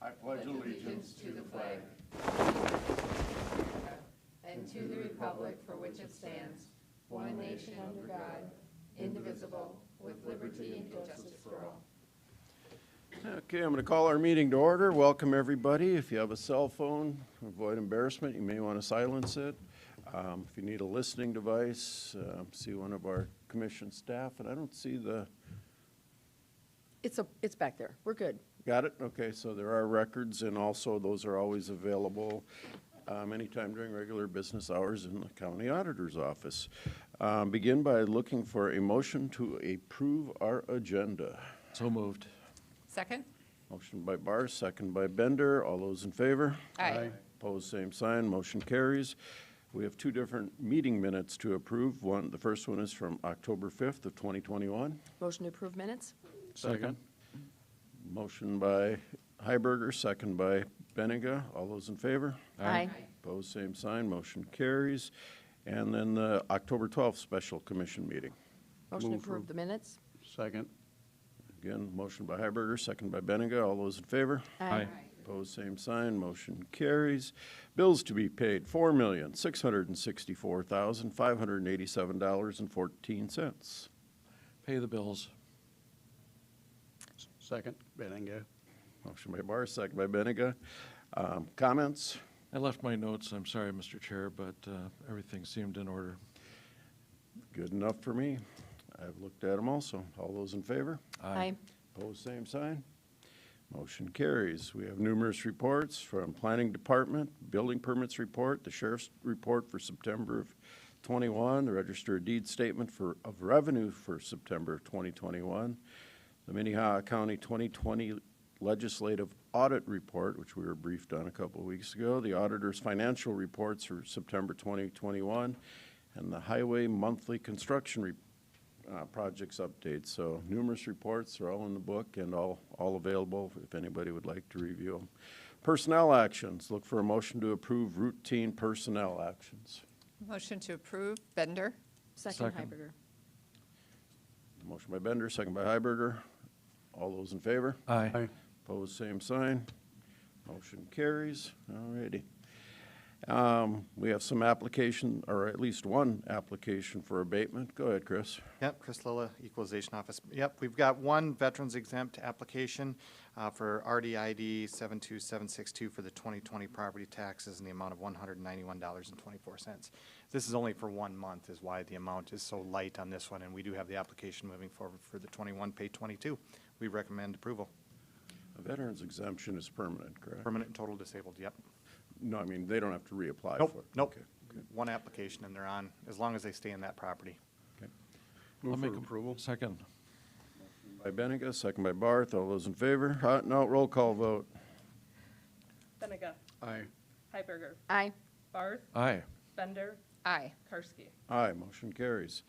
I pledge allegiance to the flag and to the republic for which it stands, one nation under God, indivisible, with liberty and justice for all. Okay, I'm going to call our meeting to order. Welcome, everybody. If you have a cell phone, avoid embarrassment. You may want to silence it. If you need a listening device, see one of our commission staff. And I don't see the... It's back there. We're good. Got it? Okay, so there are records, and also those are always available anytime during regular business hours in the county auditor's office. Begin by looking for a motion to approve our agenda. So moved. Second? Motion by Barth, second by Bender. All those in favor? Aye. Opposed, same sign. Motion carries. We have two different meeting minutes to approve. The first one is from October 5th of 2021. Motion to approve minutes? Second. Motion by Heiberger, second by Benega. All those in favor? Aye. Opposed, same sign. Motion carries. And then the October 12th special commission meeting. Motion to approve the minutes? Second. Again, motion by Heiberger, second by Benega. All those in favor? Aye. Opposed, same sign. Motion carries. Bills to be paid, $4,664,587.14. Pay the bills. Second, Benega. Motion by Barth, second by Benega. Comments? I left my notes, I'm sorry, Mr. Chair, but everything seemed in order. Good enough for me. I've looked at them also. All those in favor? Aye. Opposed, same sign. Motion carries. We have numerous reports from Planning Department, Building Permits Report, the Sheriff's Report for September of 21, the Register of Deeds Statement of Revenue for September of 2021, the Minnehaha County 2020 Legislative Audit Report, which we were briefed on a couple of weeks ago, the Auditor's Financial Reports for September 2021, and the Highway Monthly Construction Projects Update. So numerous reports are all in the book and all available if anybody would like to review them. Personnel actions. Look for a motion to approve routine personnel actions. Motion to approve, Bender. Second, Second. Heiberger. Motion by Bender, second by Heiberger. All those in favor? Aye. Opposed, same sign. Motion carries. All righty. We have some application, or at least one application for abatement. Go ahead, Chris. Yep, Chris Lilla, Equalization Office. Yep, we've got one veterans exempt application for RDID 72762 for the 2020 property taxes in the amount of $191.24. This is only for 1 month is why the amount is so light on this one, and we do have the application moving forward for the 21, pay 22. We recommend approval. A veteran's exemption is permanent, correct? Permanent and total disabled, yep. No, I mean, they don't have to reapply Nope, for it. nope. Okay, okay. One application and they're on, as long as they stay in that property. I'll Move make for approval. Second. By Benega, second by Barth. All those in favor? No, roll call vote. Benega. Aye. Heiberger. Aye. Barth. Aye. Bender. Aye. Karski. Aye, motion carries.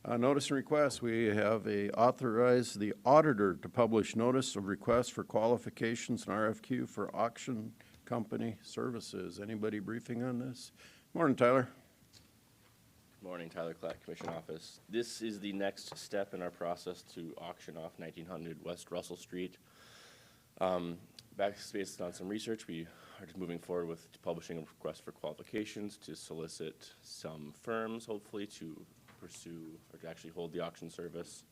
Notice and request, we have authorize the auditor to publish notice of request for qualifications and RFQ for auction company services. Anybody briefing on this? Morning, Tyler. Morning, Tyler Clack, Commission Office. This is the next step in our process to auction off 1900 West Russell Street. Based on some research, we are just moving forward with publishing a request for qualifications to solicit some firms, hopefully, to pursue or to actually hold the auction service.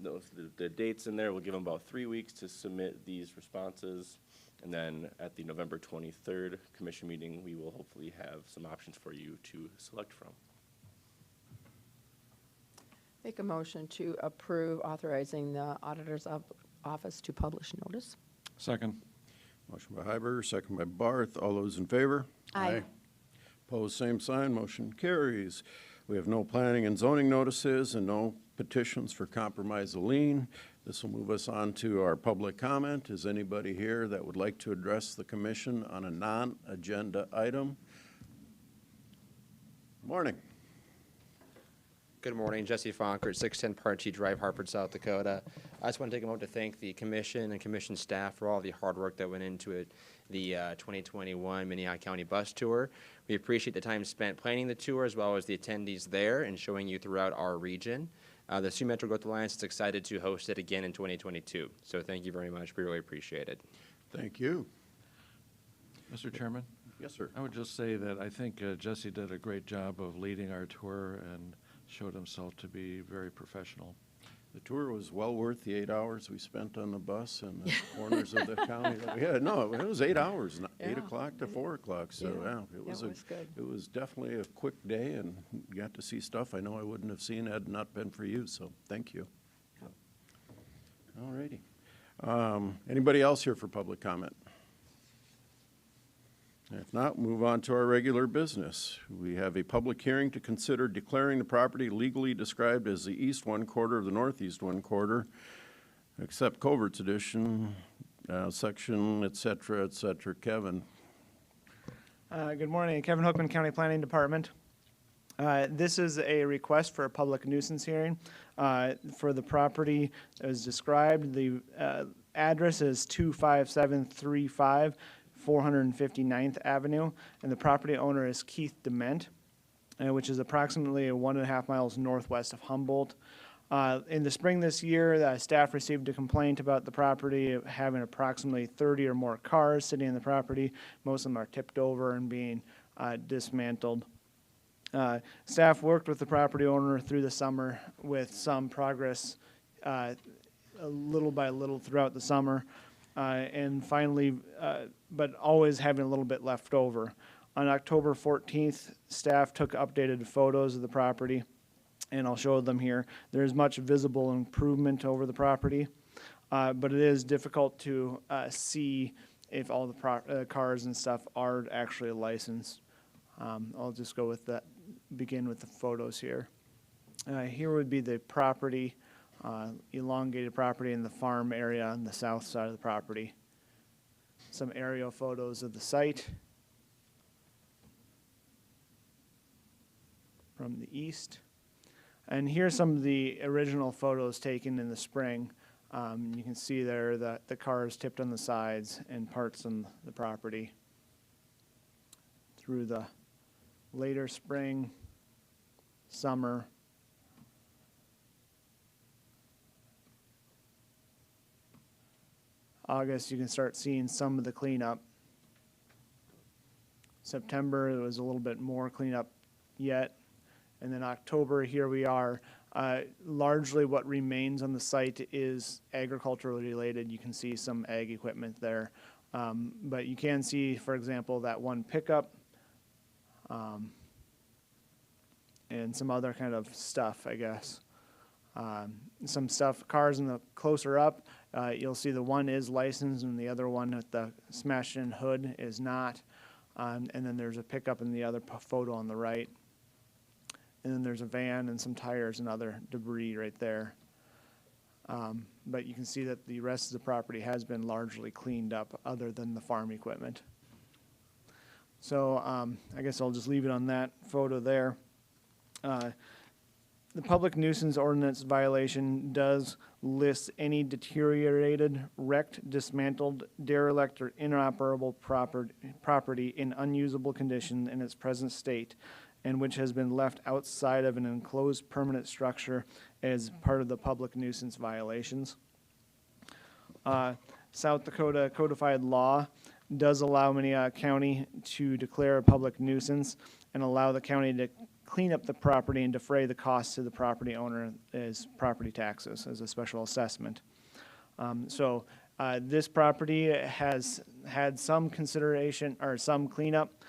The dates in there, we'll give them about 3 weeks to submit these responses. And then at the November 23rd commission meeting, we will hopefully have some options for you to select from. Make a motion to approve authorizing the auditor's office to publish notice. Second. Motion by Heiberger, second by Barth. All those in favor? Aye. Opposed, same sign. Motion carries. We have no planning and zoning notices and no petitions for compromise of lien. This will move us on to our public comment. Is anybody here that would like to address the commission on a non-agenda item? Morning. Good morning, Jesse Fonkert, 610 Parchi Drive, Hartford, South Dakota. I just want to take a moment to thank the commission and commission staff for all the hard work that went into it, the 2021 Minnehaha County Bus Tour. We appreciate the time spent planning the tour as well as the attendees there and showing you throughout our region. The Sioux Metro Growth Alliance is excited to host it again in 2022. So thank you very much. We really appreciate it. Thank you. Mr. Chairman, Yes, sir. I would just say that I think Jesse did a great job of leading our tour and showed himself to be very professional. The tour was well worth the 8 hours we spent on the bus and the corners of the county. Yeah, no, it was 8 hours, 8 Yeah. o'clock to 4 o'clock, so, yeah. It was good. It was definitely a quick day and got to see stuff I know I wouldn't have seen had it not been for you, so thank you. All righty. Anybody else here for public comment? If not, move on to our regular business. We have a public hearing to consider declaring the property legally described as the east one quarter of the northeast one quarter, except Covert's edition, section, et cetera, et cetera. Kevin? Good morning, Kevin Hookman, County Planning Department. This is a request for a public nuisance hearing for the property that was described. The address is 25735 459th Avenue, and the property owner is Keith Demint, which is approximately 1.5 miles northwest of Humboldt. In the spring this year, the staff received a complaint about the property having approximately 30 or more cars sitting in the property. Most of them are tipped over and being dismantled. Staff worked with the property owner through the summer with some progress little by little throughout the summer. And finally, but always having a little bit left over. On October 14th, staff took updated photos of the property, and I'll show them here. There's much visible improvement over the property, but it is difficult to see if all the cars and stuff are actually licensed. I'll just go with that, begin with the photos here. Here would be the property, elongated property in the farm area on the south side of the property. Some aerial photos of the site from the east. And here's some of the original photos taken in the spring. You can see there that the cars tipped on the sides and parts on the property. Through the later spring, summer, August, you can start seeing some of the cleanup. September, it was a little bit more cleanup yet. And then October, here we are. Largely what remains on the site is agriculturally related. You can see some ag equipment there. But you can see, for example, that one pickup and some other kind of stuff, I guess. Some stuff, cars in the closer up, you'll see the one is licensed and the other one with the smashed in hood is not. And then there's a pickup in the other photo on the right. And then there's a van and some tires and other debris right there. But you can see that the rest of the property has been largely cleaned up other than the farm equipment. So I guess I'll just leave it on that photo there. The public nuisance ordinance violation does list any deteriorated, wrecked, dismantled, derelict, or inoperable property in unusable condition in its present state, and which has been left outside of an enclosed permanent structure as part of the public nuisance violations. South Dakota codified law does allow Minnehaha County to declare a public nuisance and allow the county to clean up the property and defray the costs to the property owner as property taxes as a special assessment. This property has had some consideration or some cleanup.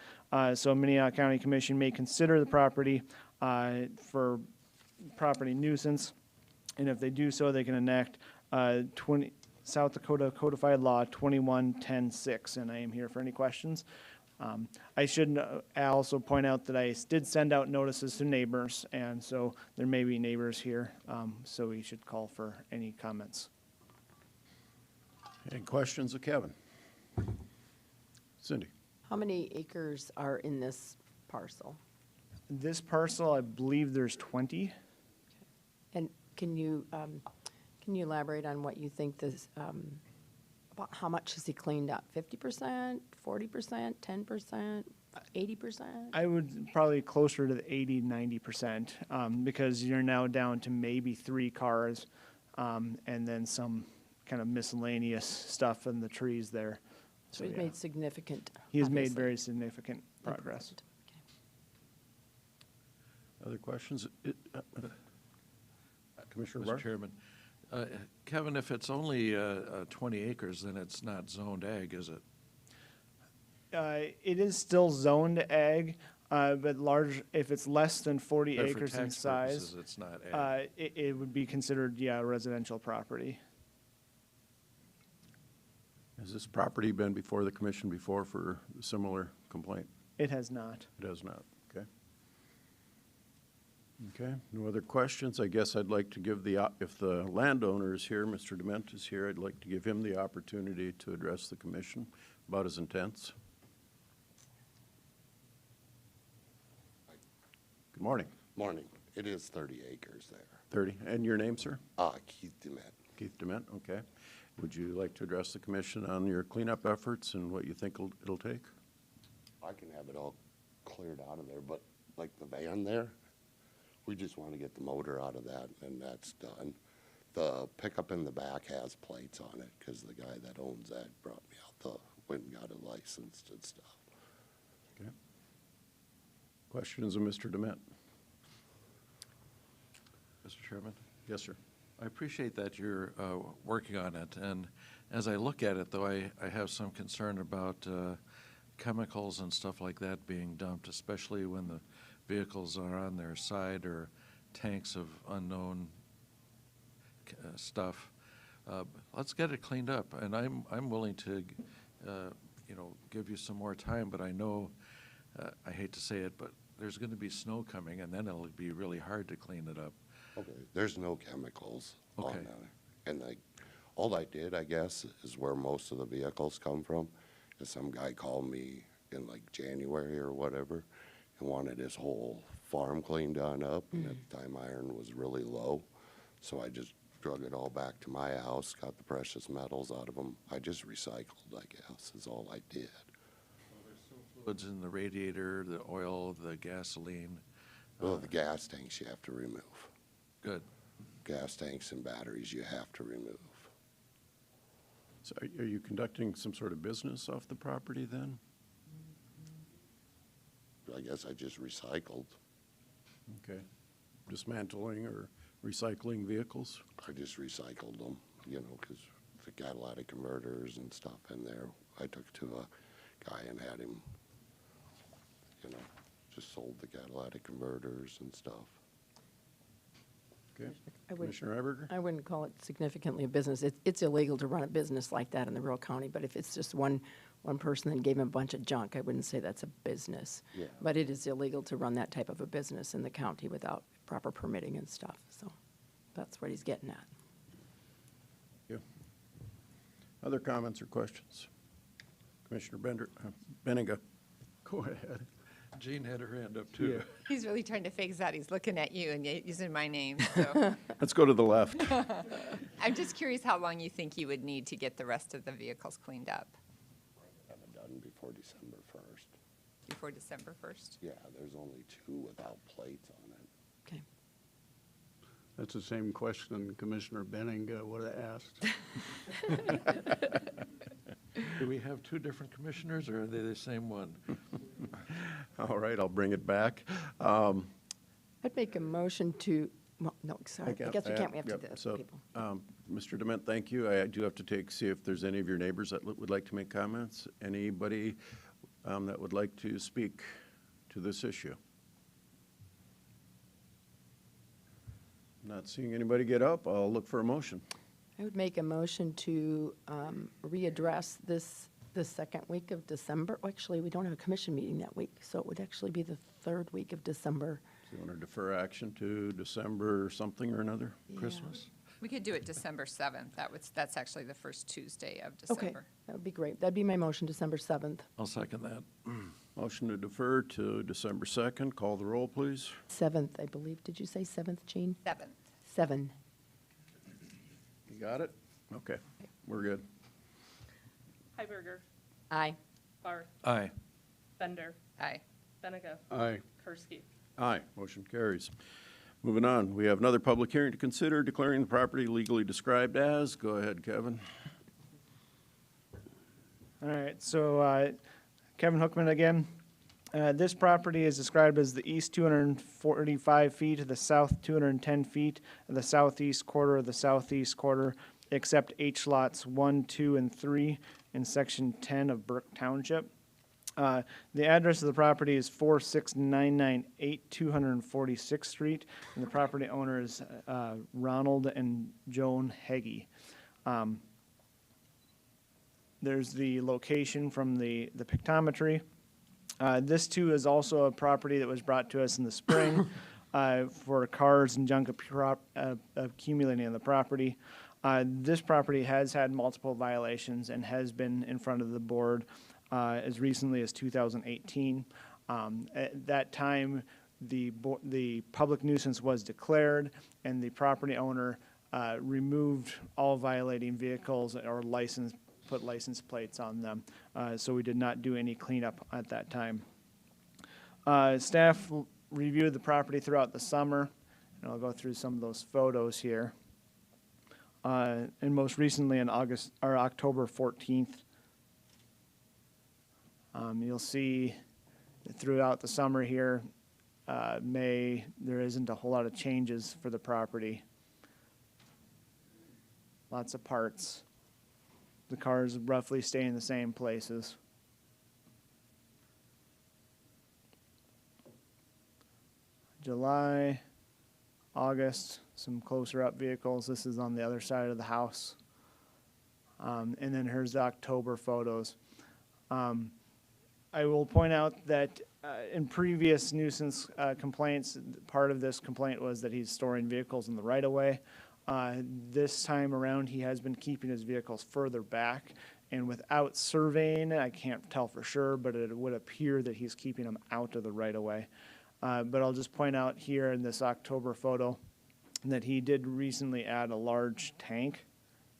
So Minnehaha County Commission may consider the property for property nuisance. And if they do so, they can enact South Dakota Codified Law 21-10-6. And I am here for any questions. I should also point out that I did send out notices to neighbors, and so there may be neighbors here, so we should call for any comments. Any questions of Kevin? Cindy? How many acres are in this parcel? This parcel, I believe there's 20. And can you elaborate on what you think this, about how much has he cleaned up? 50%, 40%, 10%, 80%? I would probably closer to the 80-90%, because you're now down to maybe 3 cars and then some kind of miscellaneous stuff in the trees there. So he's yeah. made significant. He has made obviously, very significant progress. improvement. Okay. Other questions? Commissioner Mr. Barth? Chairman, Kevin, if it's only 20 acres, then it's not zoned ag, is it? It is still zoned ag, but large, if it's less than 40 But for acres in tax size, purposes, it's not ag. it would be considered, yeah, residential property. Has this property been before the commission before for a similar complaint? It has not. It has not, okay. Okay, no other questions? I guess I'd like to give if the landowner is here, Mr. Demint is here, I'd like to give him the opportunity to address the commission about his intents. Good morning. Morning. It is 30 acres there. 30, and your name, sir? Keith Demint. Keith Demint, okay. Would you like to address the commission on your cleanup efforts and what you think it'll take? I can have it all cleared out of there, but like the van there, we just want to get the motor out of that, and that's done. The pickup in the back has plates on it because the guy that owns that brought me out went and got it licensed and stuff. Okay. Questions of Mr. Demint? Mr. Chairman? Yes, sir. I appreciate that you're working on it, and as I look at it, though, I have some concern about chemicals and stuff like that being dumped, especially when the vehicles are on their side or tanks of unknown stuff. Let's get it cleaned up, and I'm willing to, give you some more time, but I know, I hate to say it, but there's going to be snow coming, and then it'll be really hard to clean it up. Okay, there's no chemicals on Okay. there. And all I did, I guess, is where most of the vehicles come from. Is some guy called me in like January or whatever and wanted his whole farm cleaned on up. And at the time, iron was really low. So I just drug it all back to my house, got the precious metals out of them. I just recycled, I guess, is all I did. Fluids in the radiator, the oil, the gasoline. Well, the gas tanks you have to remove. Good. Gas tanks and batteries you have to remove. So are you conducting some sort of business off the property then? I guess I just recycled. Okay. Dismantling or recycling vehicles? I just recycled them, because they got a lot of converters and stuff in there. I took to a guy and had him, just sold the catalytic converters and stuff. Okay. I would- Commissioner Eberger? I wouldn't call it significantly a business. It's illegal to run a business like that in the rural county, but if it's just one person that gave him a bunch of junk, I wouldn't say that's a business. Yeah. But it is illegal to run that type of a business in the county without proper permitting and stuff, so that's what he's getting at. Yeah. Other comments or questions? Commissioner Benninga, go ahead. Jean had her hand up, too. He's really trying to fake that. He's looking at you and using my name, so. Let's go to the left. I'm just curious how long you think you would need to get the rest of the vehicles cleaned up Have it done before December 1st. before December 1st? Yeah, there's only 2 without plates on it. Okay. That's the same question Commissioner Benning would have asked. Do we have two different commissioners, or are they the same one? All right, I'll bring it back. I'd make a motion to, well, no, sorry, I guess we can't, we have to do Yep, this, so, people. Mr. Demint, thank you. I do have to see if there's any of your neighbors that would like to make comments. Anybody that would like to speak to this issue? Not seeing anybody get up, I'll look for a motion. I would make a motion to readdress this the second week of December. Well, actually, we don't have a commission meeting that week, so it would actually be the third week of December. Do you want to defer action to December something or another? Yeah. Christmas? We could do it December 7th. That's actually the first Tuesday of Okay, December. that would be great. That'd be my motion, December 7th. I'll second that. Motion to defer to December 2nd. Call the roll, please. 7th, I believe. Did you say 7th, Jean? 7th. 7. You got it? Okay, we're good. Hiberger, Aye. Barth, Aye. Bender, Aye. Benega, Aye. Karski. Aye, motion carries. Moving on, we have another public hearing to consider declaring the property legally described as. Go ahead, Kevin. All right, so Kevin Hookman again. This property is described as the east 245 feet, the south 210 feet, and the southeast quarter of the southeast quarter, except H lots 1, 2, and 3 in section 10 of Burke Township. The address of the property is 46998 246th Street, and the property owner is Ronald and Joan Heggie. There's the location from the pictometry. This too is also a property that was brought to us in the spring for cars and junk accumulating on the property. This property has had multiple violations and has been in front of the board as recently as 2018. At that time, the public nuisance was declared, and the property owner removed all violating vehicles or put license plates on them. So we did not do any cleanup at that time. Staff reviewed the property throughout the summer, and I'll go through some of those photos here. And most recently on October 14th, you'll see throughout the summer here, May, there isn't a whole lot of changes for the property. Lots of parts. The cars roughly stay in the same places. July, August, some closer up vehicles. This is on the other side of the house. And then here's the October photos. I will point out that in previous nuisance complaints, part of this complaint was that he's storing vehicles in the right-of-way. This time around, he has been keeping his vehicles further back, and without surveying, I can't tell for sure, but it would appear that he's keeping them out of the right-of-way. But I'll just point out here in this October photo that he did recently add a large tank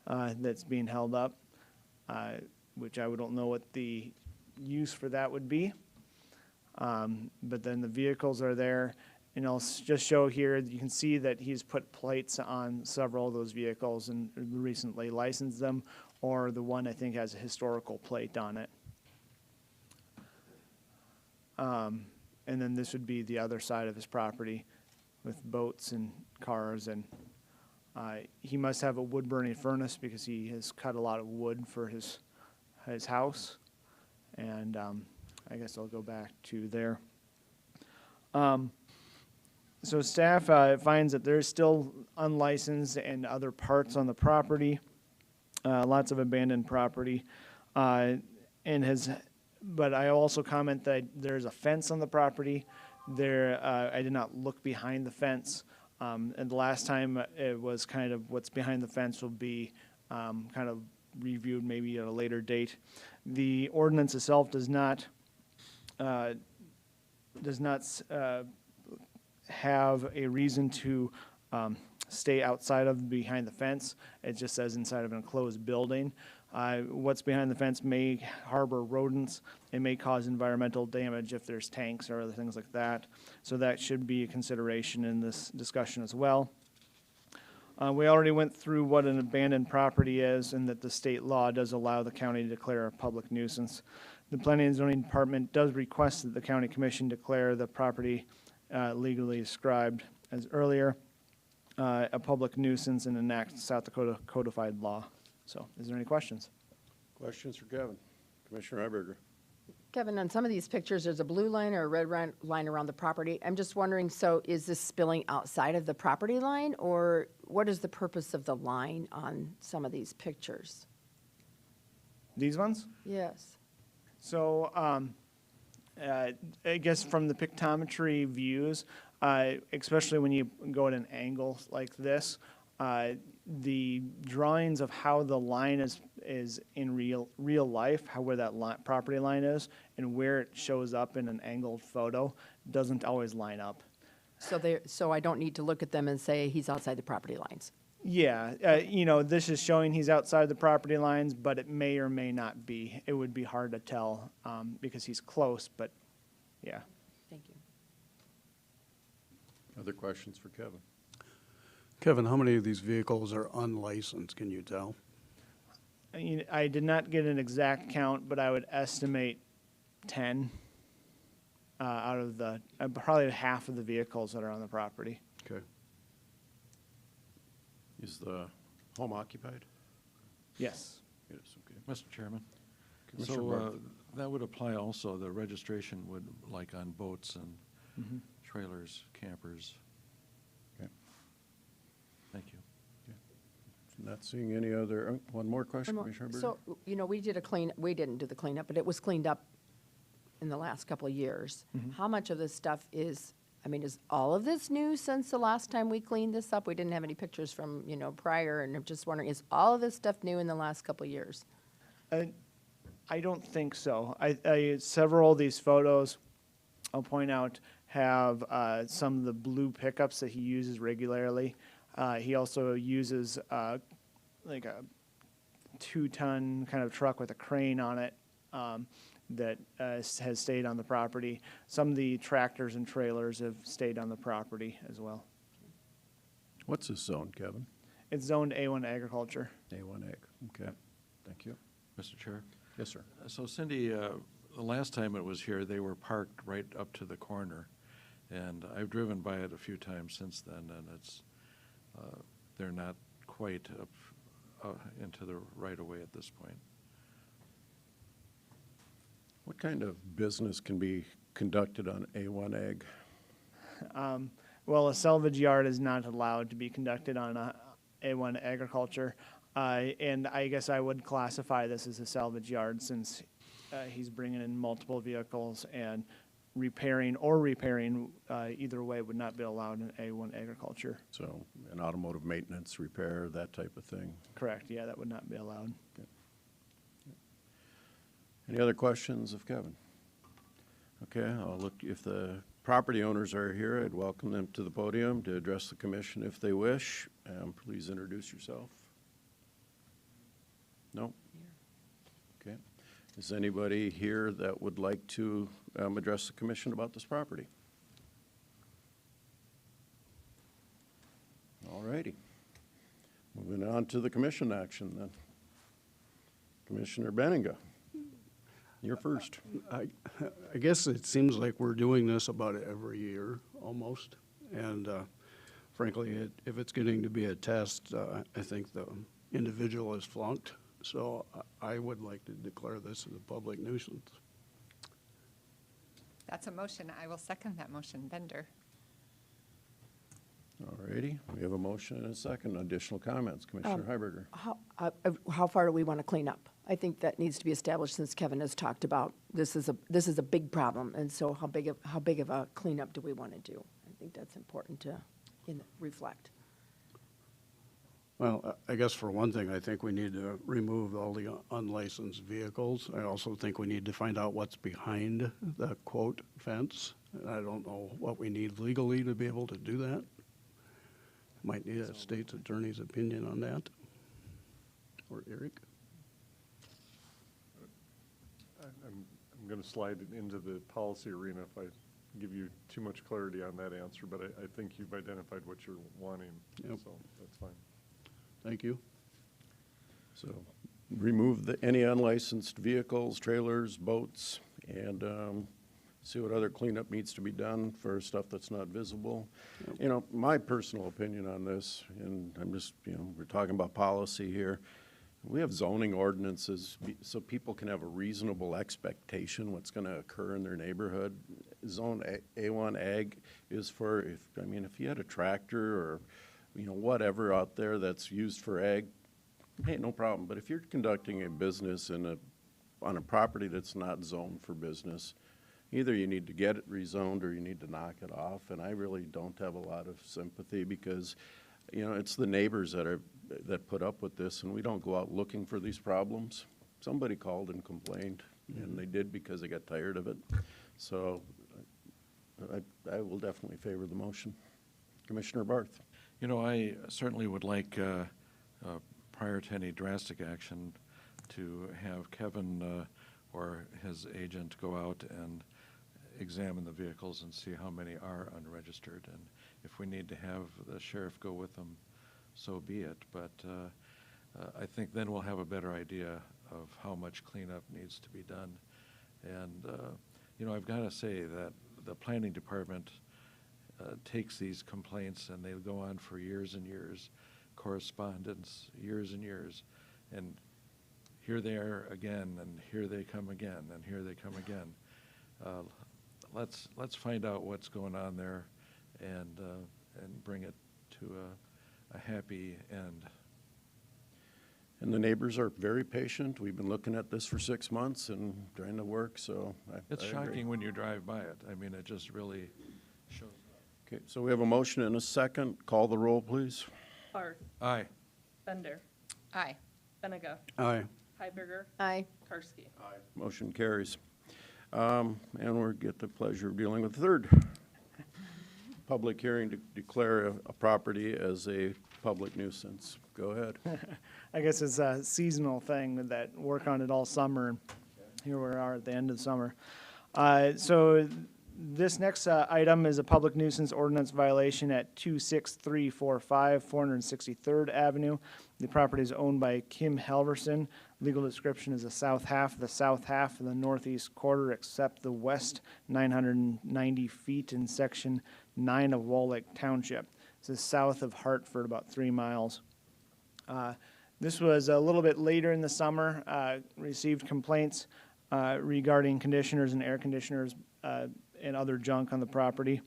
that's being held up, which I don't know what the use for that would be. But then the vehicles are there. And I'll just show here, you can see that he's put plates on several of those vehicles and recently licensed them, or the one I think has a historical plate on it. And then this would be the other side of his property with boats and cars. And he must have a wood-burning furnace because he has cut a lot of wood for his house. And I guess I'll go back to there. So staff finds that there's still unlicensed and other parts on the property, lots of abandoned property, but I also comment that there's a fence on the property. I did not look behind the fence, and the last time it was kind of what's behind the fence will be kind of reviewed maybe at a later date. The ordinance itself does not have a reason to stay outside of behind the fence. It just says inside of an enclosed building. What's behind the fence may harbor rodents. It may cause environmental damage if there's tanks or other things like that. So that should be a consideration in this discussion as well. We already went through what an abandoned property is and that the state law does allow the county to declare a public nuisance. The Planning and Zoning Department does request that the County Commission declare the property legally described as earlier a public nuisance and enact South Dakota codified law. So is there any questions? Questions for Kevin? Commissioner Iberger. Kevin, on some of these pictures, there's a blue line or a red line around the property. I'm just wondering, so is this spilling outside of the property line, or what is the purpose of the line on some of these pictures? These ones? Yes. So I guess from the pictometry views, especially when you go at an angle like this, the drawings of how the line is in real life, where that property line is, and where it shows up in an angled photo doesn't always line up. So I don't need to look at them and say he's outside the property lines. Yeah, this is showing he's outside the property lines, but it may or may not be. It would be hard to tell because he's close, but yeah. Thank you. Other questions for Kevin? Kevin, how many of these vehicles are unlicensed, can you tell? I did not get an exact count, but I would estimate 10 out of the, probably half of the vehicles that are on the property. Okay. Is the home occupied? Yes. It is, okay. Mr. Chairman? Commissioner So Barth. that would apply also, the registration would, like on boats and trailers, campers. Okay. Thank you. Not seeing any other, one more question, One more. Commissioner Berger? So, we didn't do the cleanup, but it was cleaned up in the last couple of years. How much of this stuff is all of this new since the last time we cleaned this up? We didn't have any pictures from, prior, and I'm just wondering, is all of this stuff new in the last couple of years? I don't think so. Several of these photos, I'll point out, have some of the blue pickups that he uses regularly. He also uses like a 2-ton kind of truck with a crane on it that has stayed on the property. Some of the tractors and trailers have stayed on the property as well. What's this zone, Kevin? It's zoned A1 agriculture. A1 Ag, okay, thank you. Mr. Chair? Yes, sir. So Cindy, the last time it was here, they were parked right up to the corner. And I've driven by it a few times since then, and it's, they're not quite up into the right-of-way at this point. What kind of business can be conducted on A1 Ag? Well, a salvage yard is not allowed to be conducted on A1 agriculture. And I guess I would classify this as a salvage yard since he's bringing in multiple vehicles, and repairing either way would not be allowed in A1 agriculture. So an automotive maintenance, repair, that type of thing. Correct, yeah, that would not be allowed. Any other questions of Kevin? Okay, I'll look, if the property owners are here, I'd welcome them to the podium to address the commission if they wish. Please introduce yourself. No? Okay. Is anybody here that would like to address the commission about this property? All righty. Moving on to the commission action then. Commissioner Benninga, you're first. I guess it seems like we're doing this about every year, almost. And frankly, if it's getting to be a test, I think the individual is flunked. So I would like to declare this as a public nuisance. That's a motion. I will second that motion. Bender. All righty. We have a motion and a second. Additional comments, Commissioner Heiberger. How far do we want to clean up? I think that needs to be established, since Kevin has talked about this is a big problem, and so how big of a cleanup do we want to do? I think that's important to reflect. Well, I guess for one thing, I think we need to remove all the unlicensed vehicles. I also think we need to find out what's behind the quote fence. And I don't know what we need legally to be able to do that. Might need a state's attorney's opinion on that. Or Eric? I'm going to slide it into the policy arena if I give you too much clarity on that answer, but I think you've identified what you're wanting, Yep. so that's fine. Thank you. So remove any unlicensed vehicles, trailers, boats, and see what other cleanup needs to be done for stuff that's not visible. You know, my personal opinion on this, and I'm just, we're talking about policy here. We have zoning ordinances so people can have a reasonable expectation what's going to occur in their neighborhood. Zone A1 Ag is for, if you had a tractor or, whatever out there that's used for ag, hey, no problem. But if you're conducting a business on a property that's not zoned for business, either you need to get it rezoned or you need to knock it off. And I really don't have a lot of sympathy because, it's the neighbors that put up with this, and we don't go out looking for these problems. Somebody called and complained, and they did because they got tired of it. So I will definitely favor the motion. Commissioner Barth. I certainly would like, prior to any drastic action, to have Kevin or his agent go out and examine the vehicles and see how many are unregistered. And if we need to have the sheriff go with them, so be it. But I think then we'll have a better idea of how much cleanup needs to be done. And, you know, I've got to say that the planning department takes these complaints and they go on for years and years, correspondence, years and years. And here they are again, and here they come again, and here they come again. Let's find out what's going on there and bring it to a happy end. And the neighbors are very patient. We've been looking at this for 6 months and trying to work, so It's I agree. shocking when you drive by it. I mean, it just really shows up. Okay, so we have a motion and a second. Call the roll, please. Barth, Aye. Bender, Aye. Benega, Aye. Hiberger, Aye. Karski. Motion carries. And we get the pleasure of dealing with the third public hearing to declare a property as a public nuisance. Go ahead. I guess it's a seasonal thing with that work on it all summer. And here we are at the end of summer. So this next item is a public nuisance ordinance violation at 26345 463rd Avenue. The property is owned by Kim Halverson. Legal description is the south half of the northeast quarter, except the west 990 feet in section 9 of Wall Lake Township. This is south of Hartford, about 3 miles. This was a little bit later in the summer. Received complaints regarding conditioners and air conditioners and other junk on the property.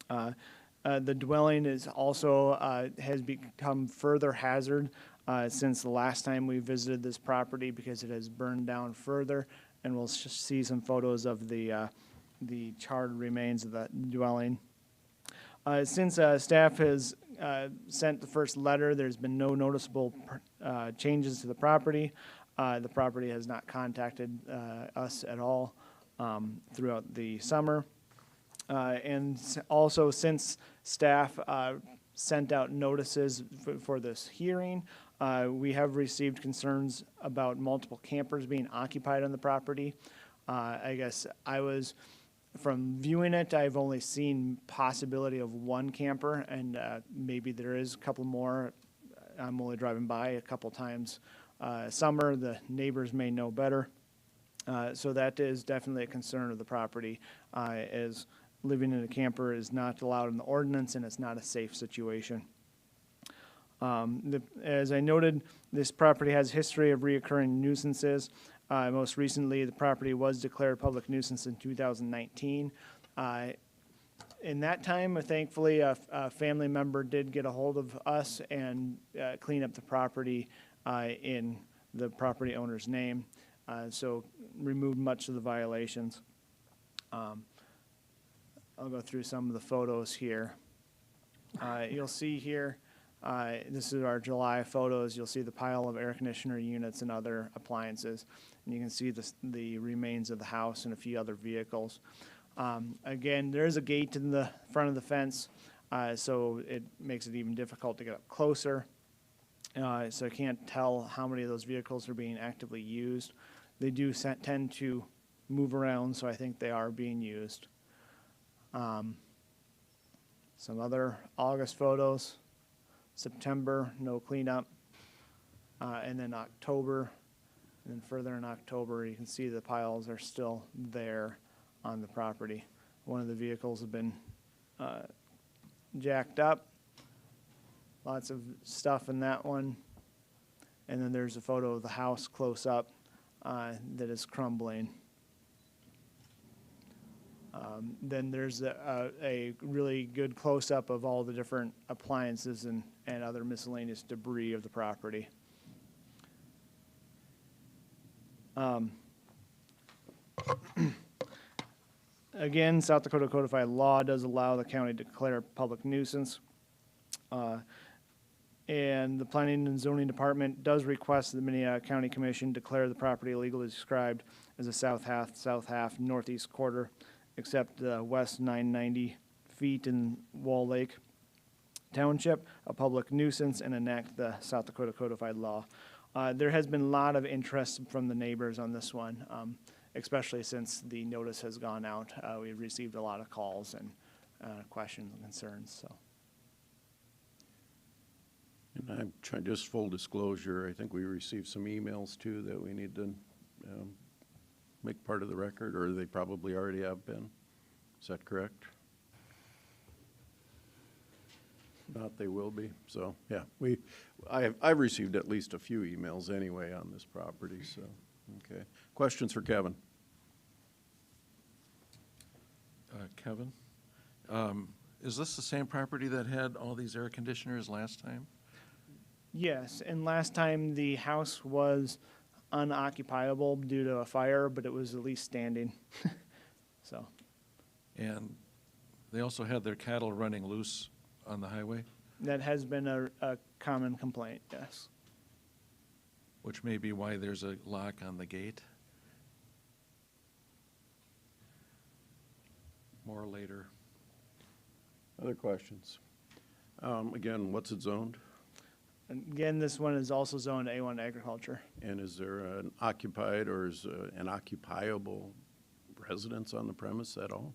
The dwelling is also has become further hazard since the last time we visited this property because it has burned down further, and we'll see some photos of the charred remains of that dwelling. Since staff has sent the first letter, there's been no noticeable changes to the property. The property has not contacted us at all throughout the summer. And also, since staff sent out notices for this hearing, we have received concerns about multiple campers being occupied on the property. I guess from viewing it, I've only seen possibility of one camper, and maybe there is a couple more. I'm only driving by a couple times summer. The neighbors may know better. So that is definitely a concern of the property, as living in a camper is not allowed in the ordinance, and it's not a safe situation. As I noted, this property has a history of reoccurring nuisances. Most recently, the property was declared a public nuisance in 2019. In that time, thankfully, a family member did get a hold of us and clean up the property in the property owner's name, so removed much of the violations. I'll go through some of the photos here. You'll see here, this is our July photos. You'll see the pile of air conditioner units and other appliances. And you can see the remains of the house and a few other vehicles. Again, there is a gate in the front of the fence, so it makes it even difficult to get up closer. So I can't tell how many of those vehicles are being actively used. They do tend to move around, so I think they are being used. Some other August photos, September, no cleanup, and then October, and then further in October, you can see the piles are still there on the property. One of the vehicles have been jacked up, lots of stuff in that one, and then there's a photo of the house close up that is crumbling. Then there's a really good close-up of all the different appliances and other miscellaneous debris of the property. Again, South Dakota codified law does allow the county to declare a public nuisance. And the Planning and Zoning Department does request the Minnehaha County Commission declare the property illegally described as a south half, northeast quarter, except the west 990 feet in Wall Lake Township, a public nuisance, and enact the South Dakota codified law. There has been a lot of interest from the neighbors on this one, especially since the notice has gone out. We've received a lot of calls and questions and concerns. So, And I'm trying, just full disclosure, I think we received some emails too that we need to make part of the record, or they probably already have been. Is that correct? Not, they will be. So, yeah, I've received at least a few emails anyway on this property, so, okay. Questions for Kevin? Kevin, is this the same property that had all these air conditioners last time? Yes, and last time the house was unoccupiable due to a fire, but it was at least standing. So, And they also had their cattle running loose on the highway, that has been a common complaint, yes. which may be why there's a lock on the gate. More later. Other questions? Again, what's it zoned? Again, this one is also zoned A1 agriculture. And is there an occupied or is an occupiable residence on the premise at all?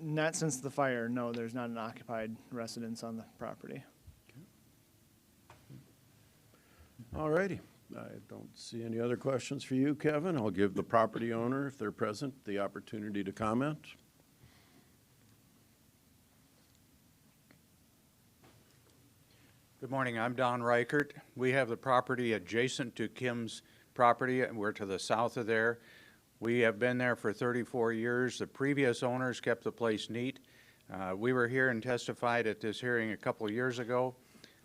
Not since the fire, no, there's not an occupied residence on the property. All righty. I don't see any other questions for you, Kevin. I'll give the property owner, if they're present, the opportunity to comment. Good morning, I'm Don Reichert. We have the property adjacent to Kim's property, and we're to the south of there. We have been there for 34 years. The previous owners kept the place neat. We were here and testified at this hearing a couple of years ago.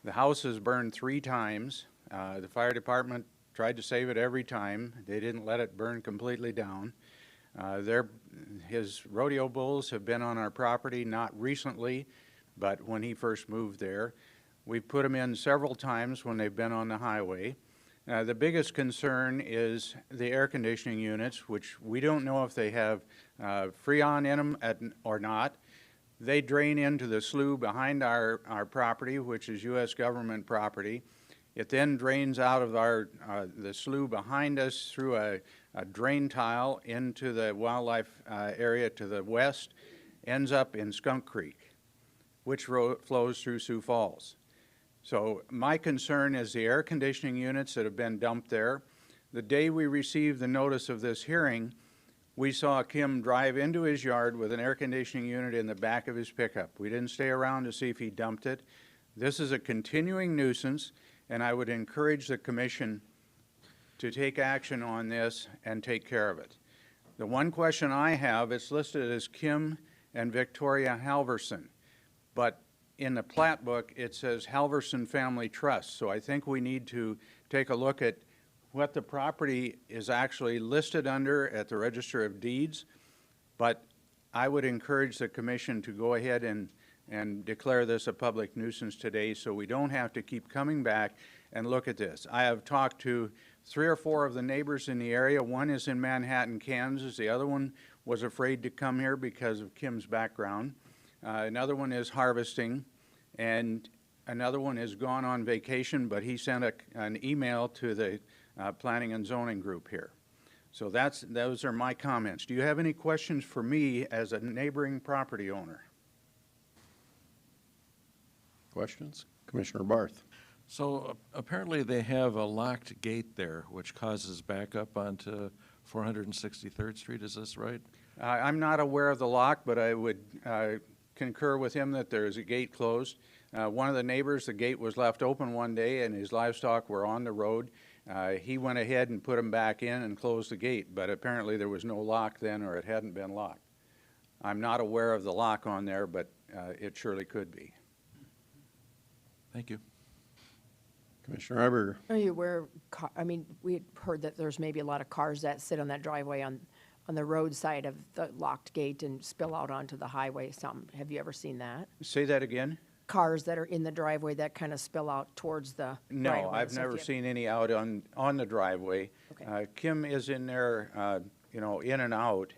The house has burned 3 times. The fire department tried to save it every time. They didn't let it burn completely down. His rodeo bulls have been on our property, not recently, but when he first moved there. We've put them in several times when they've been on the highway. The biggest concern is the air conditioning units, which we don't know if they have Freon in them or not. They drain into the slough behind our property, which is U.S. government property. It then drains out of the slough behind us through a drain tile into the wildlife area to the west, ends up in Skunk Creek, which flows through Sioux Falls. So my concern is the air conditioning units that have been dumped there. The day we received the notice of this hearing, we saw Kim drive into his yard with an air conditioning unit in the back of his pickup. We didn't stay around to see if he dumped it. This is a continuing nuisance, and I would encourage the commission to take action on this and take care of it. The one question I have, it's listed as Kim and Victoria Halverson, but in the plat book, it says Halverson Family Trust. So I think we need to take a look at what the property is actually listed under at the Register of Deeds. But I would encourage the commission to go ahead and declare this a public nuisance today so we don't have to keep coming back and look at this. I have talked to 3 or 4 of the neighbors in the area. One is in Manhattan, Kansas. The other one was afraid to come here because of Kim's background. Another one is harvesting, and another one has gone on vacation, but he sent an email to the planning and zoning group here. So those are my comments. Do you have any questions for me as a neighboring property owner? Questions? Commissioner Barth. So apparently they have a locked gate there, which causes backup onto 463rd Street. Is this right? I'm not aware of the lock, but I would concur with him that there is a gate closed. One of the neighbors, the gate was left open one day and his livestock were on the road. He went ahead and put them back in and closed the gate, but apparently there was no lock then, or it hadn't been locked. I'm not aware of the lock on there, but it surely could be. Thank you. Commissioner Iberger. Are you aware, I mean, we had heard that there's maybe a lot of cars that sit on that driveway on the roadside of the locked gate and spill out onto the highway some. Have you ever seen that? Say that again? Cars that are in the driveway that kind of spill out towards the No, driveway. I've So if never you- seen any out on the driveway. Okay. Kim is in there, you know, in and out.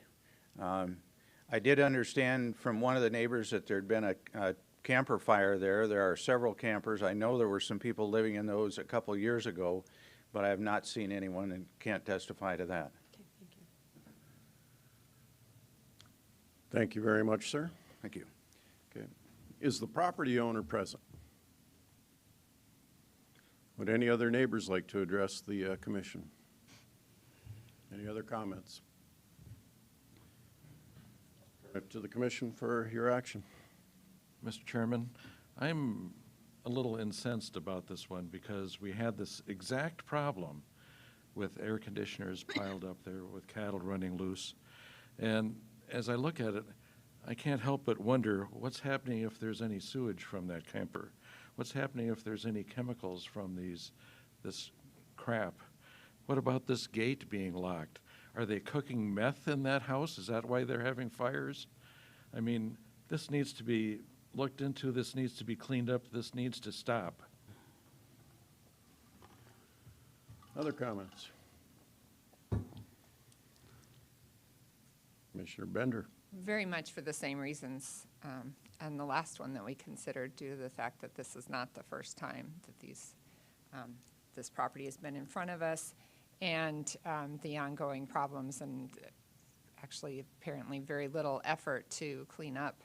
I did understand from one of the neighbors that there'd been a camper fire there. There are several campers. I know there were some people living in those a couple years ago, but I have not seen anyone and can't testify to that. Okay, thank you. Thank you very much, sir. Thank you. Okay. Is the property owner present? Would any other neighbors like to address the commission? Any other comments? Up to the commission for your action. Mr. Chairman, I'm a little incensed about this one because we had this exact problem with air conditioners piled up there with cattle running loose. And as I look at it, I can't help but wonder what's happening if there's any sewage from that camper. What's happening if there's any chemicals from this crap? What about this gate being locked? Are they cooking meth in that house? Is that why they're having fires? I mean, this needs to be looked into. This needs to be cleaned up. This needs to stop. Other comments? Commissioner Bender. Very much for the same reasons, and the last one that we considered due to the fact that this is not the first time that this property has been in front of us, and the ongoing problems and actually apparently very little effort to clean up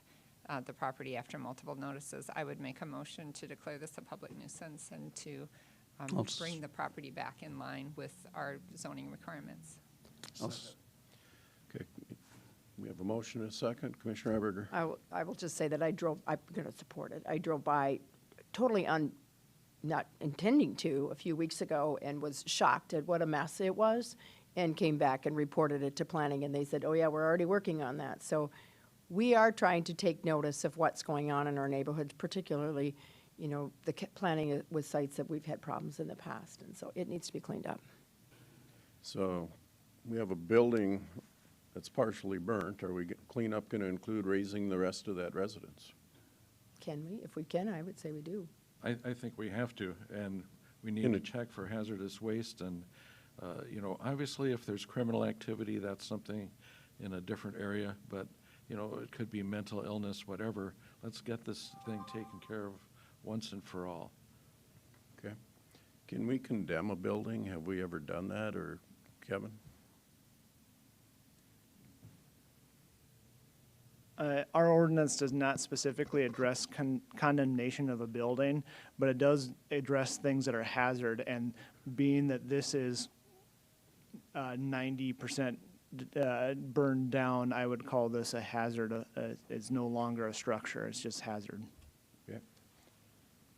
the property after multiple notices. I would make a motion to declare this a public nuisance and to bring the property back in line with our zoning requirements. Okay, we have a motion and a second. Commissioner Heiberger. I will just say that I'm going to support it. I drove by totally not intending to a few weeks ago and was shocked at what a mess it was and came back and reported it to planning, and they said, oh yeah, we're already working on that. So we are trying to take notice of what's going on in our neighborhoods, particularly, you know, the planning with sites that we've had problems in the past, and so it needs to be cleaned up. So we have a building that's partially burnt. Are we cleanup going to include raising the rest of that residence? Can we? If we can, I would say we do. I think we have to, and we need to check for hazardous waste. And, you know, obviously if there's criminal activity, that's something in a different area. But, you know, it could be mental illness, whatever. Let's get this thing taken care of once and for all. Okay. Can we condemn a building? Have we ever done that, or Kevin? Our ordinance does not specifically address condemnation of a building, but it does address things that are hazard, and being that this is 90% burned down, I would call this a hazard. It's no longer a structure, it's just hazard. Okay.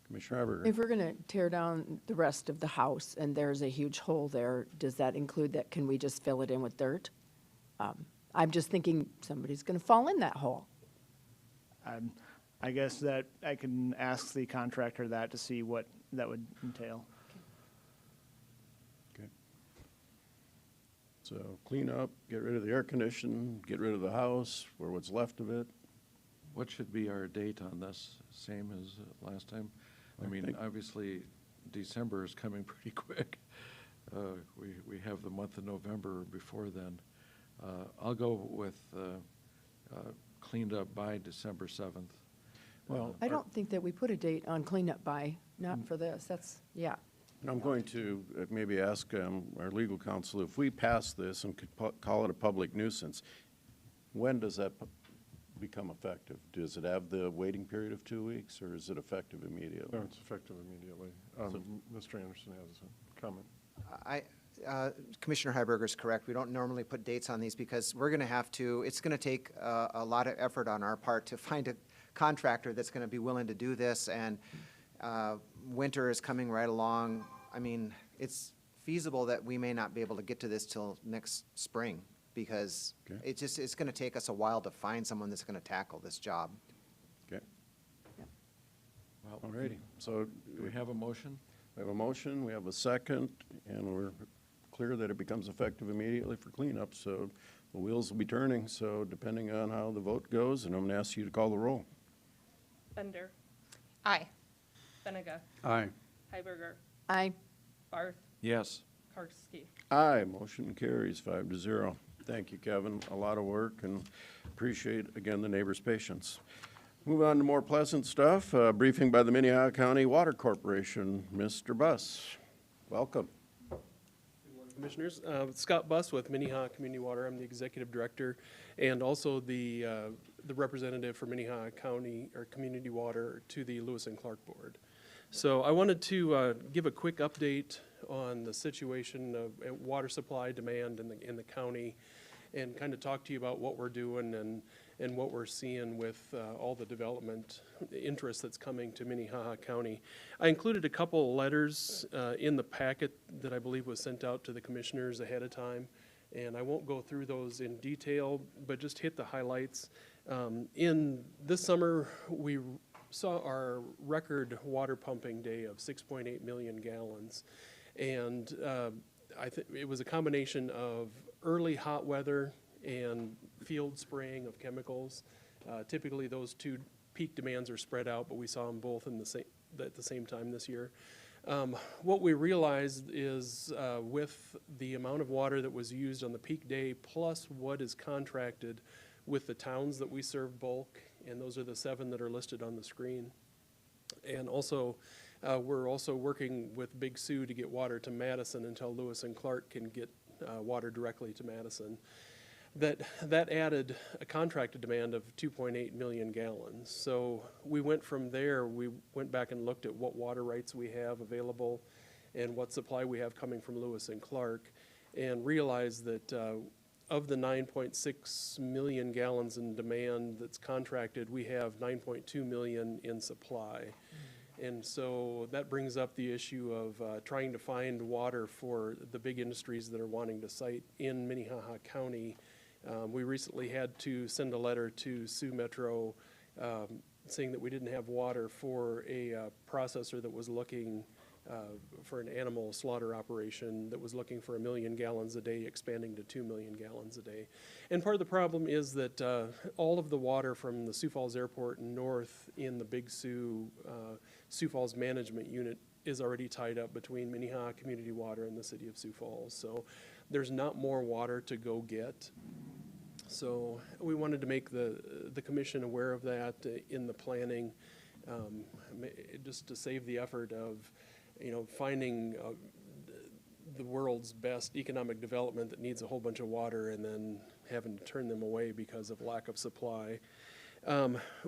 Commissioner Heiberger. If we're going to tear down the rest of the house and there's a huge hole there, does that include that? Can we just fill it in with dirt? I'm just thinking somebody's going to fall in that hole. I guess that I can ask the contractor that to see what that would entail. Okay. So clean up, get rid of the air conditioning, get rid of the house, or what's left of it. What should be our date on this? Same as last time? I mean, obviously, December is coming pretty quick. We have the month of November before then. I'll go with cleaned up by December 7th. Well, I don't think that we put a date on cleanup by, not for this. That's, yeah. I'm going to maybe ask our legal counsel, if we pass this and could call it a public nuisance, when does that become effective? Does it have the waiting period of 2 weeks, or is it effective immediately? No, it's effective immediately. Mr. Anderson has a comment. Commissioner Heiberger is correct. We don't normally put dates on these because we're going to have to, it's going to take a lot of effort on our part to find a contractor that's going to be willing to do this, and winter is coming right along. I mean, it's feasible that we may not be able to get to this till next spring because it's going to take us a while to find someone that's going to tackle this job. Okay. Well, All righty. So do we have a motion? We have a motion, we have a second, and we're clear that it becomes effective immediately for cleanup, so the wheels will be turning. So depending on how the vote goes, and I'm going to ask you to call the roll. Bender. Aye. Benega. Aye. Heiberger. Aye. Barth. Yes. Karski. Aye, motion carries 5-0. Thank you, Kevin. A lot of work, and appreciate, again, the neighbors' patience. Move on to more pleasant stuff. Briefing by the Minnehaha County Water Corporation. Mr. Buss, welcome. Commissioners. Scott Buss with Minnehaha Community Water. I'm the executive director and also the representative for Minnehaha County or Community Water to the Lewis and Clark Board. So I wanted to give a quick update on the situation of water supply demand in the county, and kind of talk to you about what we're doing and what we're seeing with all the development interest that's coming to Minnehaha County. I included a couple of letters in the packet that I believe was sent out to the commissioners ahead of time, and I won't go through those in detail, but just hit the highlights. In this summer, we saw our record water pumping day of 6.8 million gallons, and I think it was a combination of early hot weather and field spraying of chemicals. Typically, those two peak demands are spread out, but we saw them both at the same time this year. What we realized is with the amount of water that was used on the peak day, plus what is contracted with the towns that we serve bulk, and those are the 7 that are listed on the screen. And also, we're also working with Big Sioux to get water to Madison until Lewis and Clark can get water directly to Madison. That added a contracted demand of 2.8 million gallons. So we went from there, we went back and looked at what water rights we have available and what supply we have coming from Lewis and Clark, and realized that of the 9.6 million gallons in demand that's contracted, we have 9.2 million in supply. And so that brings up the issue of trying to find water for the big industries that are wanting to site in Minnehaha County. We recently had to send a letter to Sioux Metro saying that we didn't have water for a processor that was looking for an animal slaughter operation that was looking for 1 million gallons a day, expanding to 2 million gallons a day. And part of the problem is that all of the water from the Sioux Falls Airport north in the Big Sioux, Sioux Falls Management Unit is already tied up between Minnehaha Community Water and the city of Sioux Falls. So there's not more water to go get. So we wanted to make the commission aware of that in the planning, just to save the effort of, finding the world's best economic development that needs a whole bunch of water and then having to turn them away because of lack of supply.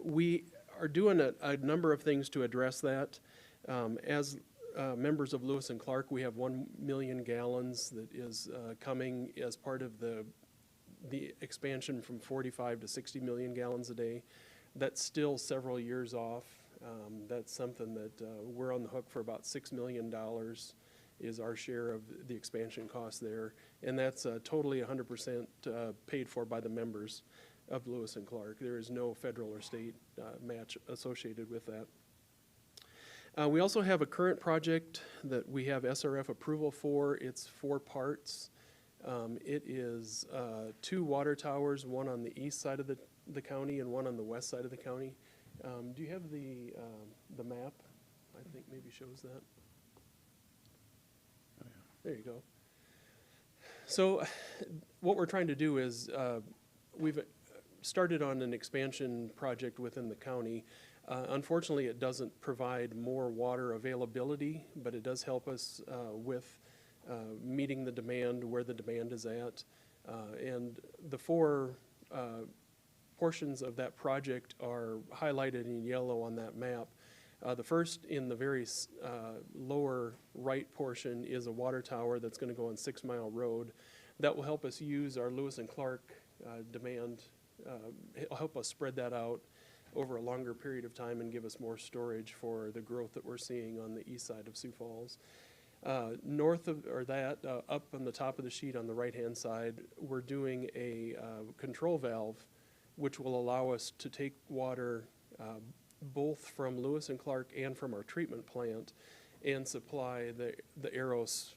We are doing a number of things to address that. As members of Lewis and Clark, we have 1 million gallons that is coming as part of the expansion from 45 to 60 million gallons a day. That's still several years off. That's something that we're on the hook for. About $6 million is our share of the expansion cost there, and that's totally 100% paid for by the members of Lewis and Clark. There is no federal or state match associated with that. We also have a current project that we have SRF approval for. It's 4 parts. It is 2 water towers, one on the east side of the county and one on the west side of the county. Do you have the map? I think maybe shows that. There you go. So what we're trying to do is we've started on an expansion project within the county. Unfortunately, it doesn't provide more water availability, but it does help us with meeting the demand where the demand is at. And the 4 portions of that project are highlighted in yellow on that map. The first, in the very lower right portion, is a water tower that's going to go on 6 Mile Road. That will help us use our Lewis and Clark demand. It'll help us spread that out over a longer period of time and give us more storage for the growth that we're seeing on the east side of Sioux Falls. North of, or that, up on the top of the sheet on the right-hand side, we're doing a control valve which will allow us to take water both from Lewis and Clark and from our treatment plant and supply the Eros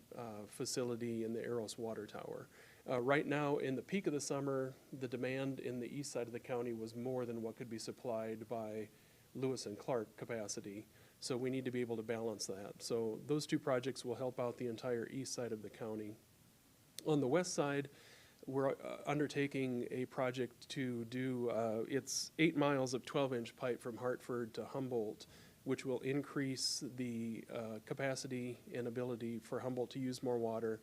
facility and the Eros water tower. Right now, in the peak of the summer, the demand in the east side of the county was more than what could be supplied by Lewis and Clark capacity. So we need to be able to balance that. So those 2 projects will help out the entire east side of the county. On the west side, we're undertaking a project to do, it's 8 miles of 12-inch pipe from Hartford to Humboldt, which will increase the capacity and ability for Humboldt to use more water.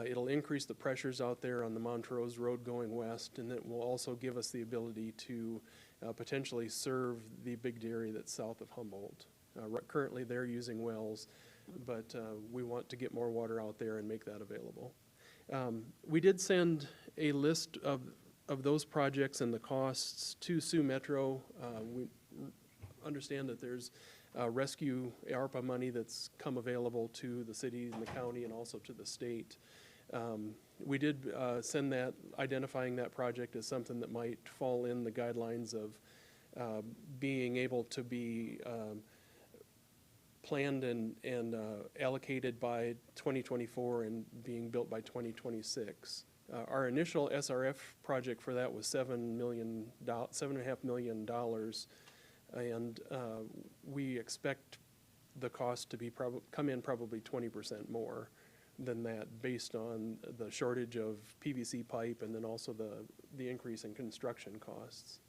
It'll increase the pressures out there on the Montrose Road going west, and it will also give us the ability to potentially serve the big dairy that's south of Humboldt. Currently, they're using wells, but we want to get more water out there and make that available. We did send a list of those projects and the costs to Sioux Metro. We understand that there's rescue ARPA money that's come available to the city and the county and also to the state. We did send that, identifying that project as something that might fall in the guidelines of being able to be planned and allocated by 2024 and being built by 2026. Our initial SRF project for that was $7.5 million, and we expect the cost to be come in probably 20% more than that, based on the shortage of PVC pipe and then also the increase in construction costs.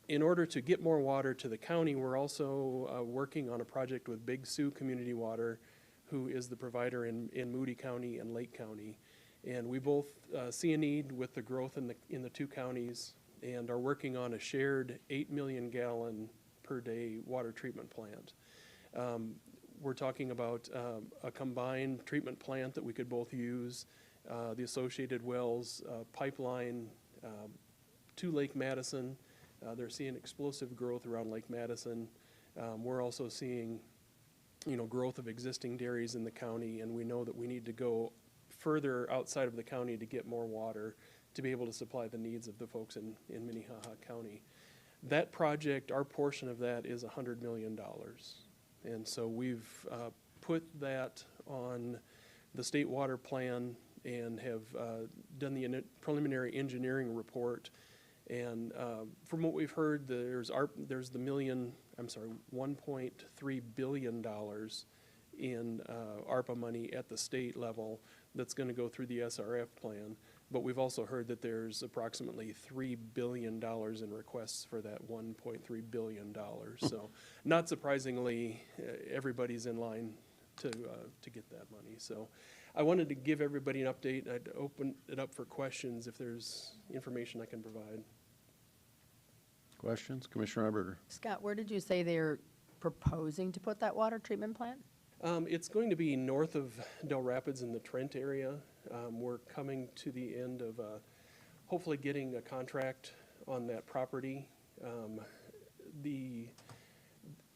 In order to get more water to the county, we're also working on a project with Big Sioux Community Water, who is the provider in Moody County and Lake County. And we both see a need with the growth in the two counties and are working on a shared 8 million gallon per day water treatment plant. We're talking about a combined treatment plant that we could both use, the associated wells, pipeline to Lake Madison. They're seeing explosive growth around Lake Madison. We're also seeing, growth of existing dairies in the county, and we know that we need to go further outside of the county to get more water to be able to supply the needs of the folks in Minnehaha County. That project, our portion of that is $100 million. And so we've put that on the state water plan and have done the preliminary engineering report. And from what we've heard, there's the $1.3 billion in ARPA money at the state level that's going to go through the SRF plan. But we've also heard that there's approximately $3 billion in requests for that $1.3 billion. So not surprisingly, everybody's in line to get that money. So I wanted to give everybody an update. I'd open it up for questions if there's information I can provide. Questions? Commissioner Eberger. Scott, where did you say they're proposing to put that water treatment plant? It's going to be north of Del Rapids in the Trent area. We're coming to the end of hopefully getting a contract on that property.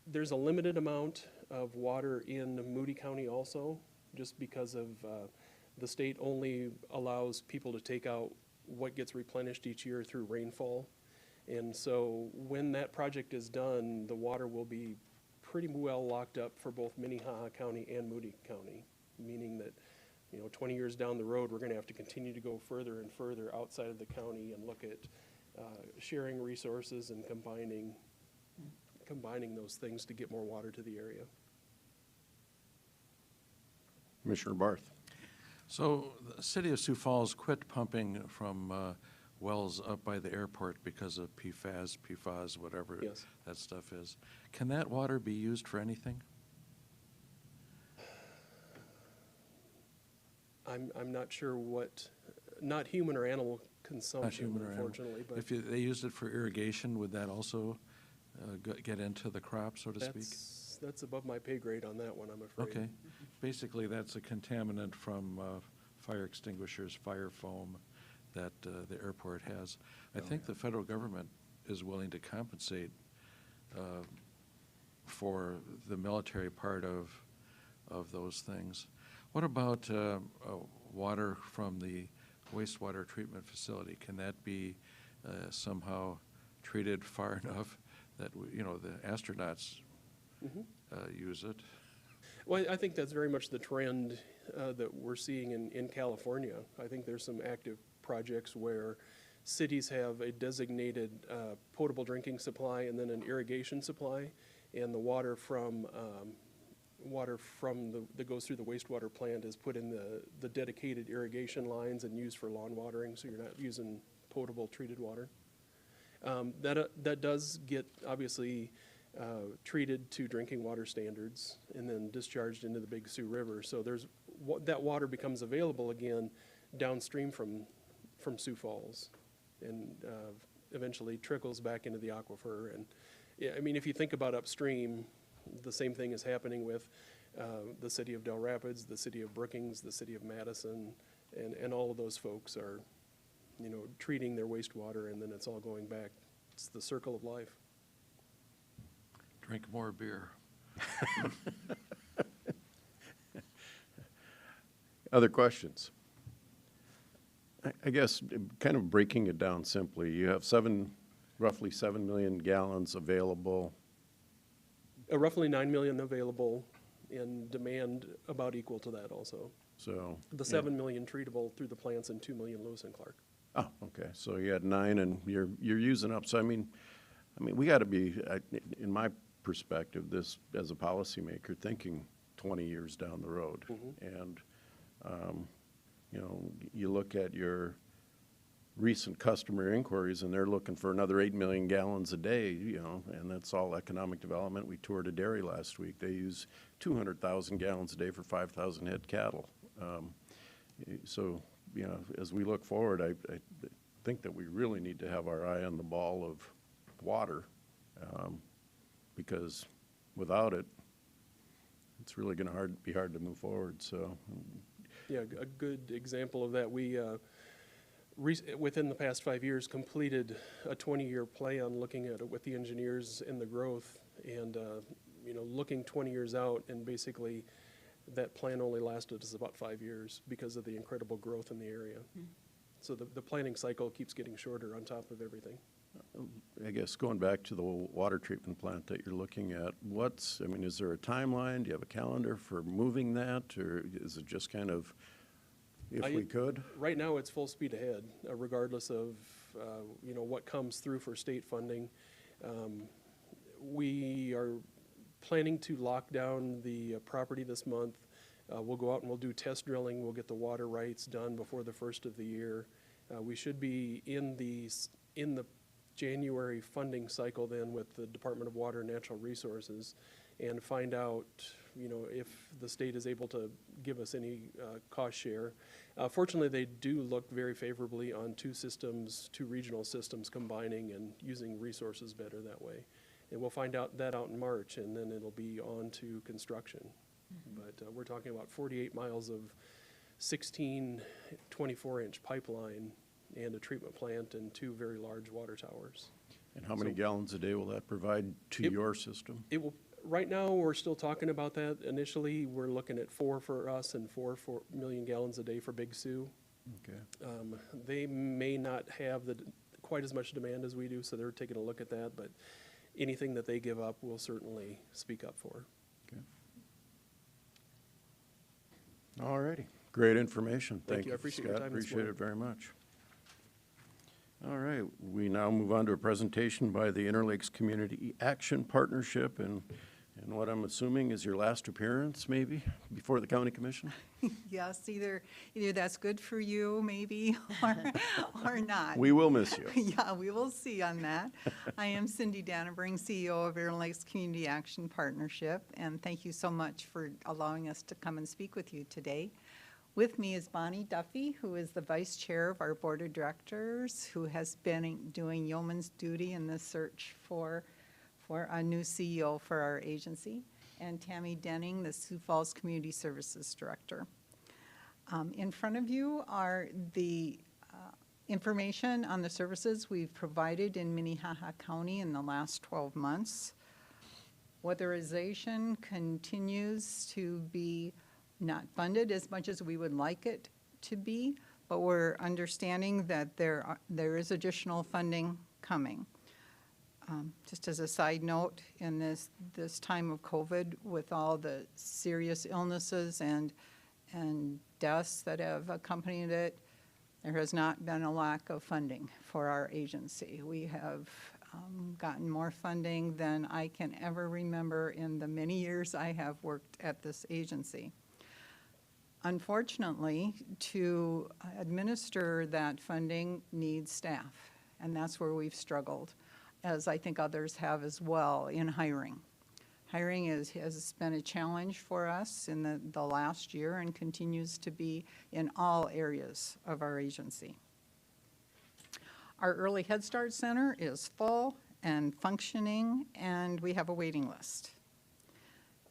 There's a limited amount of water in Moody County also, just because of the state only allows people to take out what gets replenished each year through rainfall. And so when that project is done, the water will be pretty well locked up for both Minnehaha County and Moody County, meaning that 20 years down the road, we're going to have to continue to go further and further outside of the county and look at sharing resources and combining those things to get more water to the area. Commissioner Barth. So the city of Sioux Falls quit pumping from wells up by the airport because of PFAS, whatever Yes. that stuff is. Can that water be used for anything? I'm not sure what, not human or animal consumption, human or animal. unfortunately, but If they used it for irrigation, would that also get into the crop, so to speak? that's above my pay grade on that one, I'm afraid. Okay. Basically, that's a contaminant from fire extinguishers, fire foam that the airport has. I think the federal government is willing to compensate for the military part of those things. What about water from the wastewater treatment facility? Can that be somehow treated far enough that the astronauts use it? Well, I think that's very much the trend that we're seeing in California. I think there's some active projects where cities have a designated potable drinking supply and then an irrigation supply, and the water from that goes through the wastewater plant is put in the dedicated irrigation lines and used for lawn watering, so you're not using potable treated water. That does get obviously treated to drinking water standards and then discharged into the Big Sioux River. So that water becomes available again downstream from Sioux Falls and eventually trickles back into the aquifer yeah, I mean, if you think about upstream, the same thing is happening with the city of Del Rapids, the city of Brookings, the city of Madison, and all of those folks are, you know, treating their wastewater, and then it's all going back. It's the circle of life. Drink more beer. Other questions? I guess, kind of breaking it down simply, you have roughly 7 million gallons available. Roughly 9 million available, and demand about equal to that also. So. The 7 million treatable through the plants and 2 million Lewis and Clark. Oh, okay, so you had 9 and you're using up, so I mean, we gotta be, in my perspective, this, as a policymaker, thinking 20 years down the road. And, you know, you look at your recent customer inquiries and they're looking for another 8 million gallons a day, you know, and that's all economic development. We toured a dairy last week. They use 200,000 gallons a day for 5,000 head cattle. So, you know, as we look forward, I think that we really need to have our eye on the ball of water, because without it, it's really going to be hard to move forward. So, Yeah, a good example of that, we, within the past 5 years, completed a 20-year plan looking at it with the engineers and the growth, and, you know, looking 20 years out, and basically that plan only lasted us about 5 years because of the incredible growth in the area. So the planning cycle keeps getting shorter on top of everything. I guess going back to the water treatment plant that you're looking at, I mean, is there a timeline? Do you have a calendar for moving that, or is it just kind of, if we could? Right now, it's full speed ahead, regardless of, you know, what comes through for state funding. We are planning to lock down the property this month. We'll go out and we'll do test drilling. We'll get the water rights done before the first of the year. We should be in the January funding cycle then with the Department of Water and Natural Resources, and find out, you know, if the state is able to give us any cost share. Fortunately, they do look very favorably on two regional systems combining and using resources better that way. And we'll find out that out in March, and then it'll be on to construction. But we're talking about 48 miles of 16 24-inch pipeline and a treatment plant and 2 very large water towers. And how many gallons a day will that provide to your system? It will. Right now, we're still talking about that. Initially, we're looking at 4 for us and 4 million gallons a day for Big Sioux. Okay. They may not have quite as much demand as we do, so they're taking a look at that. But anything that they give up, we'll certainly speak up for. Okay. All righty. Great information. Thank you. I appreciate your Scott. time this Appreciate morning. it very much. All right. We now move on to a presentation by the Interlakes Community Action Partnership, and what I'm assuming is your last appearance, maybe, before the County Commission? Yes, either that's good for you, maybe, or not. We will miss you. Yeah, we will see on that. I am Cindy Dannebring, CEO of Interlakes Community Action Partnership, and thank you so much for allowing us to come and speak with you today. With me is Bonnie Duffy, who is the vice chair of our board of directors, who has been doing yeoman's duty in the search for a new CEO for our agency, and Tammy Denning, the Sioux Falls Community Services Director. In front of you are the information on the services we've provided in Minnehaha County in the last 12 months. Weatherization continues to be not funded as much as we would like it to be, but we're understanding that there is additional funding coming. Just as a side note, in this time of COVID, with all the serious illnesses and deaths that have accompanied it, there has not been a lack of funding for our agency. We have gotten more funding than I can ever remember in the many years I have worked at this agency. Unfortunately, to administer that funding needs staff, and that's where we've struggled, as I think others have as well, in hiring. Hiring has been a challenge for us in the last year and continues to be in all areas of our agency. Our Early Head Start Center is full, and functioning, and we have a waiting list.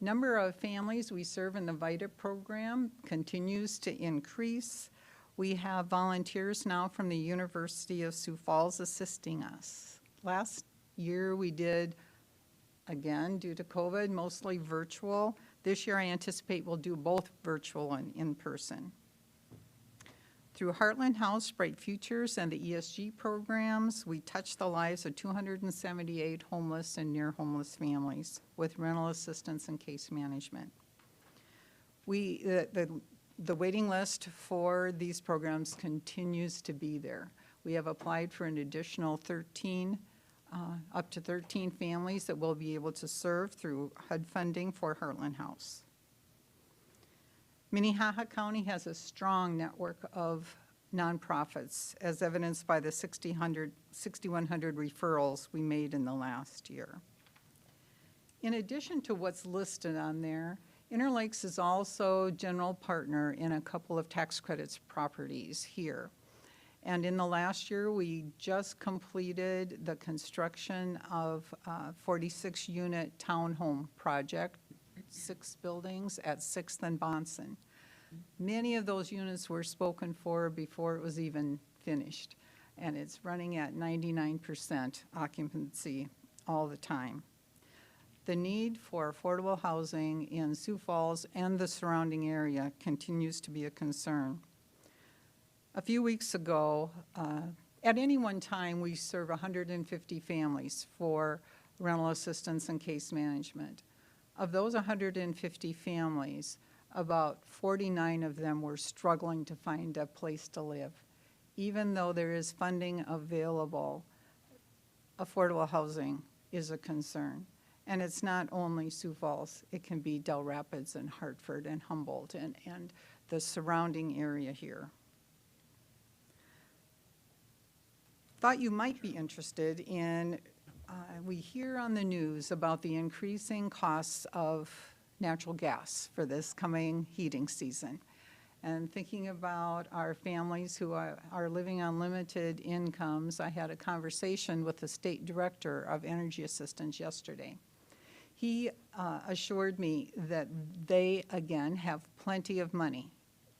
Number of families we serve in the VITA program continues to increase. We have volunteers now from the University of Sioux Falls assisting us. Last year we did, again, due to COVID, mostly virtual. This year I anticipate we'll do both virtual and in-person. Through Heartland House, Bright Futures, and the ESG programs, we touch the lives of 278 homeless and near homeless families with rental assistance and case management. The waiting list for these programs continues to be there. We have applied for an additional 13, up to 13 families that we'll be able to serve through HUD funding for Heartland House. Minnehaha County has a strong network of nonprofits, as evidenced by the 6,100 referrals we made in the last year. In addition to what's listed on there, Interlakes is also general partner in a couple of tax credits properties here. And in the last year, we just completed the construction of a 46-unit townhome project, 6 buildings at 6th and Bonson. Many of those units were spoken for before it was even finished, and it's running at 99% occupancy all the time. The need for affordable housing in Sioux Falls and the surrounding area continues to be a concern. A few weeks ago, at any one time, we serve 150 families for rental assistance and case management. Of those 150 families, about 49 of them were struggling to find a place to live. Even though there is funding available, affordable housing is a concern. And it's not only Sioux Falls, it can be Del Rapids and Hartford and Humboldt and the surrounding area here. Thought you might be interested in, we hear on the news about the increasing costs of natural gas for this coming heating season. And thinking about our families who are living on limited incomes, I had a conversation with the State Director of Energy Assistance yesterday. He assured me that they, again, have plenty of money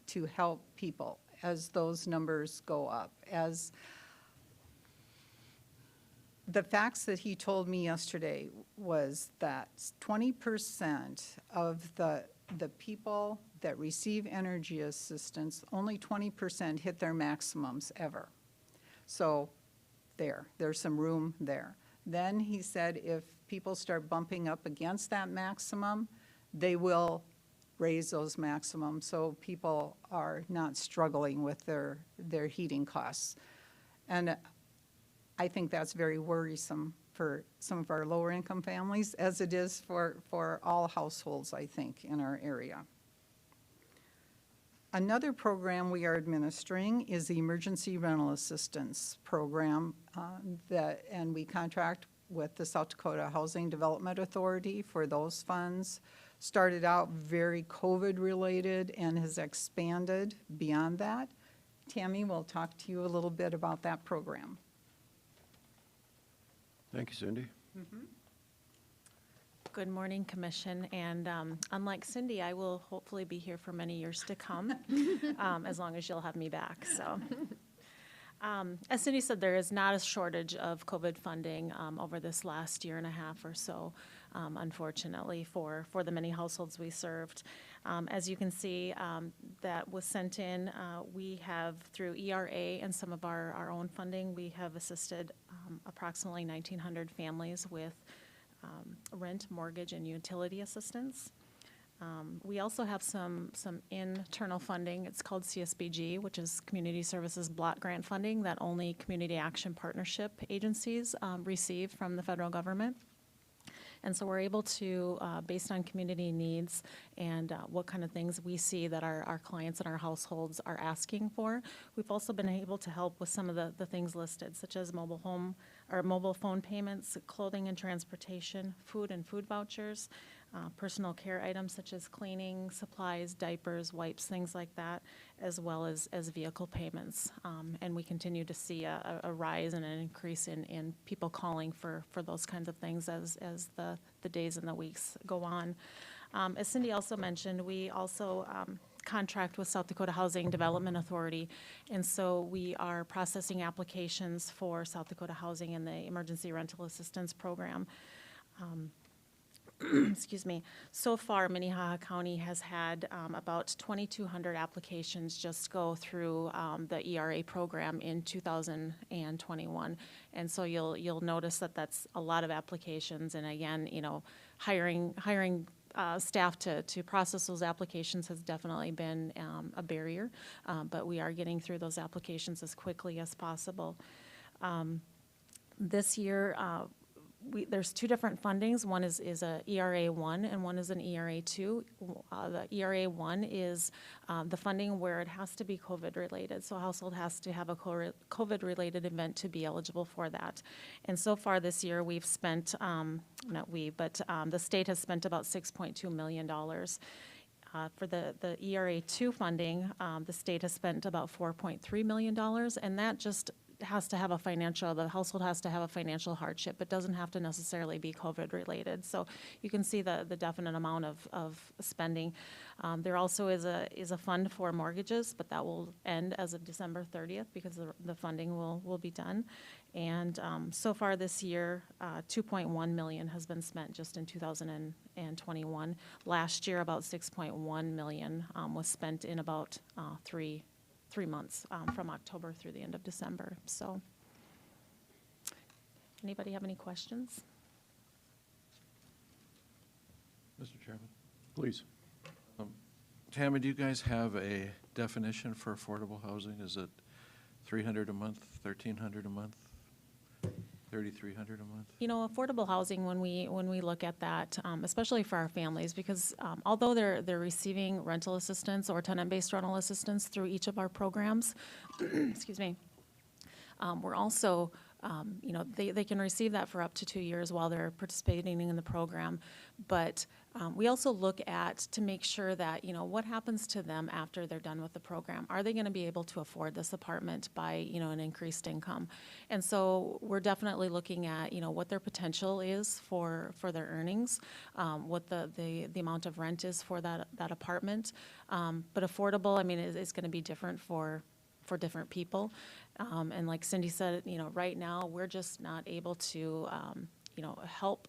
to help people as those numbers go up. As the facts that he told me yesterday was that 20% of the people that receive energy assistance, only 20% hit their maximums ever. So there's some room there. Then he said if people start bumping up against that maximum, they will raise those maximums so people are not struggling with their heating costs. And I think that's very worrisome for some of our lower income families, as it is for all households, I think, in our area. Another program we are administering is the Emergency Rental Assistance Program, and we contract with the South Dakota Housing Development Authority for those funds. Started out very COVID-related and has expanded beyond that. Tammy will talk to you a little bit about that program. Thank you, Cindy. Good morning, Commission, and unlike Cindy, I will hopefully be here for many years to come, as long as you'll have me back. So, as Cindy said, there is not a shortage of COVID funding over this last year and a half or so, unfortunately, for the many households we served. As you can see, that was sent in. We have, through ERA and some of our own funding, we have assisted approximately 1,900 families with rent, mortgage, and utility assistance. We also have some internal funding. It's called CSBG, which is Community Services Block Grant funding that only Community Action Partnership agencies receive from the federal government. And so we're able to, based on community needs and what kind of things we see that our clients and our households are asking for, we've also been able to help with some of the things listed, such as mobile home or mobile phone payments, clothing and transportation, food and food vouchers, personal care items such as cleaning, supplies, diapers, wipes, things like that, as well as vehicle payments. And we continue to see a rise and an increase in people calling for those kinds of things as the days and the weeks go on. As Cindy also mentioned, we also contract with South Dakota Housing Development Authority, and so we are processing applications for South Dakota Housing in the Emergency Rental Assistance Program. Excuse me. So far, Minnehaha County has had about 2,200 applications just go through the ERA program in 2021, and so you'll notice that that's a lot of applications. And again, you know, hiring staff to process those applications has definitely been a barrier, but we are getting through those applications as quickly as possible. This year, there's two different fundings. One is a ERA 1 and one is an ERA 2. The ERA 1 is the funding where it has to be COVID related. So a household has to have a COVID related event to be eligible for that. And so far this year we've spent, not we, but the state has spent about $6.2 million. For the ERA 2 funding, the state has spent about $4.3 million, and that just has to have the household has to have a financial hardship. It doesn't have to necessarily be COVID related. So you can see the definite amount of spending. There also is a fund for mortgages, but that will end as of December 30th because the funding will be done. And so far this year, $2.1 million has been spent just in 2021. Last year, about $6.1 million was spent in about three months from October through the end of December. So, anybody have any questions? Mr. Chairman? Please. Tammy, do you guys have a definition for affordable housing? Is it $300 a month, $1,300 a month, $3,300 a month? You know, affordable housing, when we look at that, especially for our families, because although they're receiving rental assistance or tenant-based rental assistance through each of our programs, excuse me, we're also, you know, they can receive that for up to 2 years while they're participating in the program. But we also look at to make sure that, you know, what happens to them after they're done with the program. Are they going to be able to afford this apartment by, you know, an increased income? And so we're definitely looking at, you know, what their potential is for their earnings, what the amount of rent is for that apartment. But affordable, I mean, is going to be different for different people. And like Cindy said, you know, right now we're just not able to, you know, help,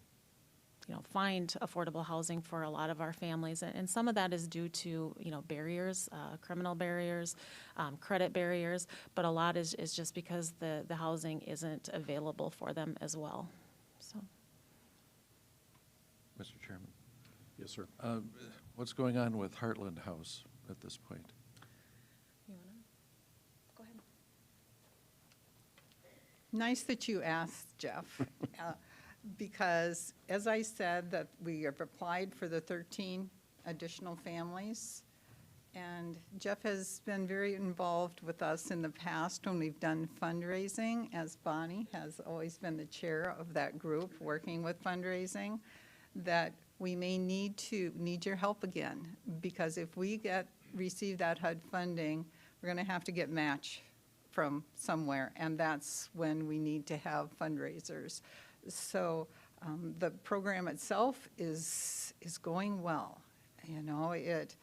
you know, find affordable housing for a lot of our families. And some of that is due to, you know, barriers, criminal barriers, credit barriers, but a lot is just because the housing isn't available for them as well. So. Mr. Chairman? Yes, sir. What's going on with Heartland House at this point? Go ahead. Nice that you asked, Jeff, because as I said, that we have applied for the 13 additional families, and Jeff has been very involved with us in the past when we've done fundraising, as Bonnie has always been the chair of that group working with fundraising, that we may need your help again, because if we receive that HUD funding, we're going to have to get match from somewhere, and that's when we need to have fundraisers. So the program itself is going well. You know, it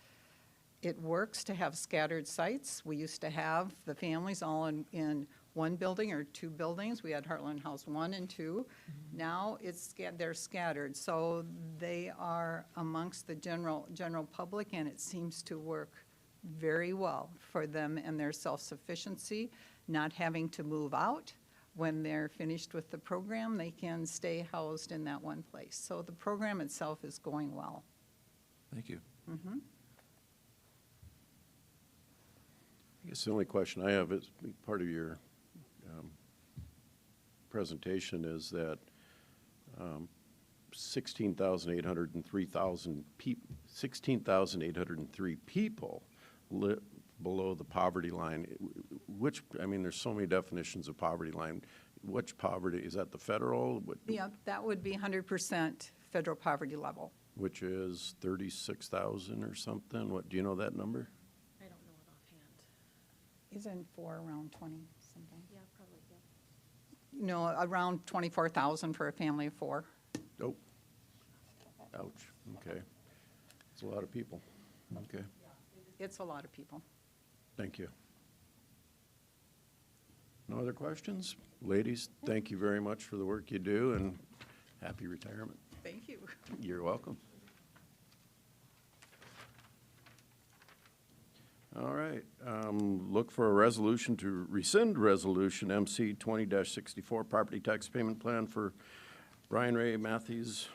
works to have scattered sites. We used to have the families all in one building or two buildings. We had Heartland House 1 and 2. Mm-hmm. Now they're scattered, so they are amongst the general public, and it seems to work very well for them and their self-sufficiency, not having to move out. When they're finished with the program, they can stay housed in that one place. So the program itself is going well. Thank you. Mm-hmm. I guess the only question I have is, part of your presentation is that 16,803 people live below the poverty line. Which, I mean, there's so many definitions of poverty line. Which poverty, is that the federal? Yeah, that would be 100% federal poverty level. which is 36,000 or something. What, do you know that number? I don't know it offhand. Isn't 4 around 20 something? Yeah, probably, yeah. No, around 24,000 for a family of 4. Oh, ouch, okay. It's a lot of people. Okay, It's a lot of people. thank you. No other questions? Ladies, thank you very much for the work you do, and happy retirement. Thank you. You're welcome. All right, look for a resolution to rescind Resolution MC 20-64, property tax payment plan for Brian Ray Matthews.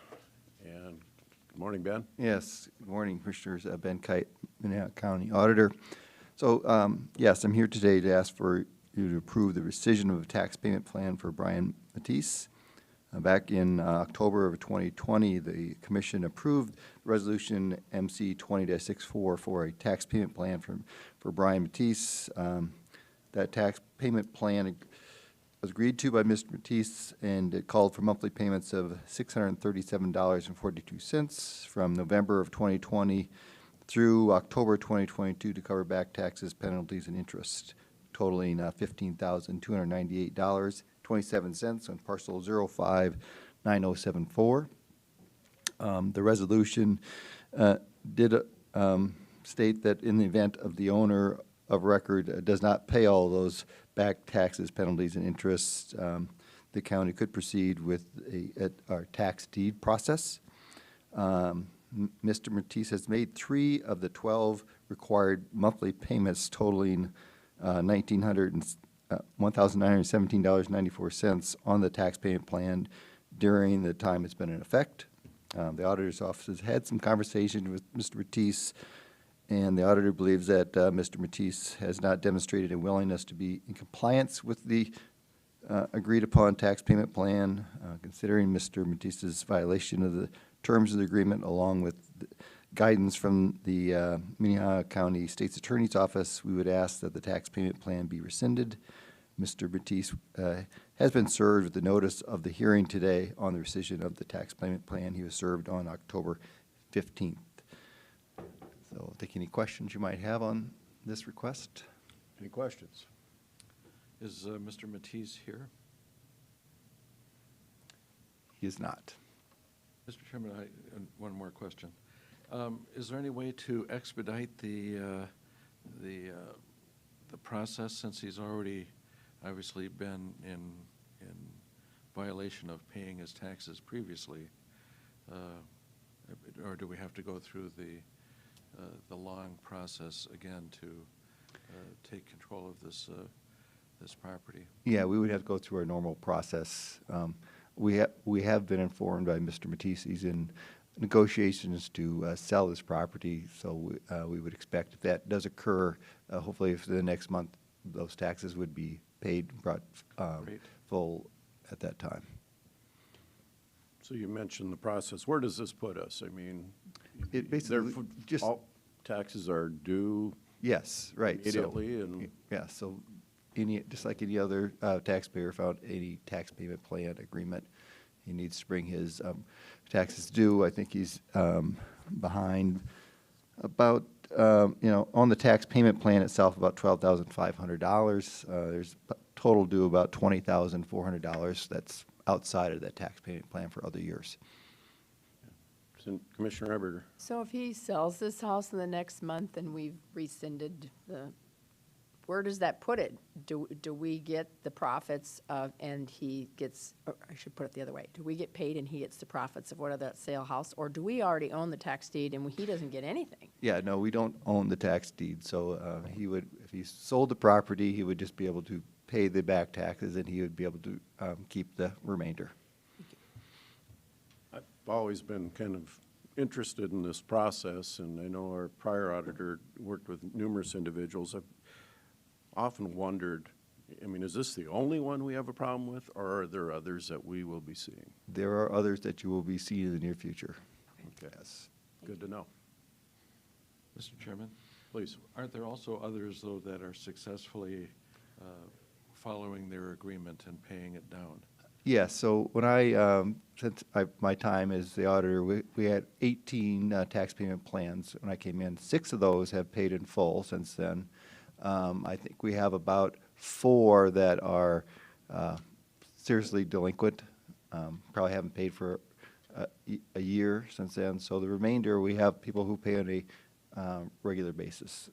And good morning, Ben. Yes, good morning, Commissioners. Ben Kite, Minnehaha County Auditor. So, yes, I'm here today to ask for you to approve the rescission of a tax payment plan for Brian Matisse. Back in October of 2020, the Commission approved Resolution MC 20-64 for a tax payment plan for Brian Matisse. That tax payment plan was agreed to by Mr. Matisse, and it called for monthly payments of $637.42 from November of 2020 through October 2022 to cover back taxes, penalties, and interest, totaling $15,298.27 on parcel 059074. The resolution did state that in the event of the owner of record does not pay all those back taxes, penalties, and interest, the county could proceed with our tax deed process. Mr. Matisse has made 3 of the 12 required monthly payments totaling $1,917.94 on the tax payment plan during the time it's been in effect. The auditor's office has had some conversation with Mr. Matisse, and the auditor believes that Mr. Matisse has not demonstrated a willingness to be in compliance with the agreed-upon tax payment plan. Considering Mr. Matisse's violation of the terms of the agreement, along with guidance from the Minnehaha County State's Attorney's Office, we would ask that the tax payment plan be rescinded. Mr. Matisse has been served with the notice of the hearing today on the rescission of the tax payment plan. He was served on October 15th. So I'll take any questions you might have on this request. Any questions? Is Mr. Matisse here? He is not. Mr. Chairman, and one more question. Is there any way to expedite the process, since he's already obviously been in violation of paying his taxes previously? Or do we have to go through the long process again to take control of this property? Yeah, we would have to go through our normal process. We have been informed by Mr. Matisse he's in negotiations to sell this property, so we would expect if that does occur, hopefully for the next month, those taxes would be paid, brought full at that time. So you mentioned the process. Where does this put us? I mean, It basically just all taxes are due. Yes, right. Immediately, so, and yeah, so just like any other taxpayer found any tax payment plan agreement, he needs to bring his taxes due. I think he's behind about on the tax payment plan itself about $12,500. There's total due about $20,400. That's outside of that tax payment plan for other years. Commissioner Eberger. So if he sells this house in the next month and we've rescinded where does that put it? Do we get the profits of, and he gets, or I should put it the other way, do we get paid and he gets the profits of whatever that sale house, or do we already own the tax deed and he doesn't get anything? Yeah, no, we don't own the tax deed, so he would, if he sold the property, he would just be able to pay the back taxes and he would be able to keep the remainder. I've always been kind of interested in this process, and I know our prior auditor worked with numerous individuals. I've often wondered, I mean, is this the only one we have a problem with, or are there others that we will be seeing? There are others that you will be seeing in the near future. Okay. Yes. Good to know. Mr. Chairman? Please. Aren't there also others, though, that are successfully following their agreement and paying it down? Yes, so when my time as the auditor, we had 18 tax payment plans when I came in. 6 of those have paid in full since then. I think we have about 4 that are seriously delinquent, probably haven't paid for a year since then. So the remainder, we have people who pay on a regular basis.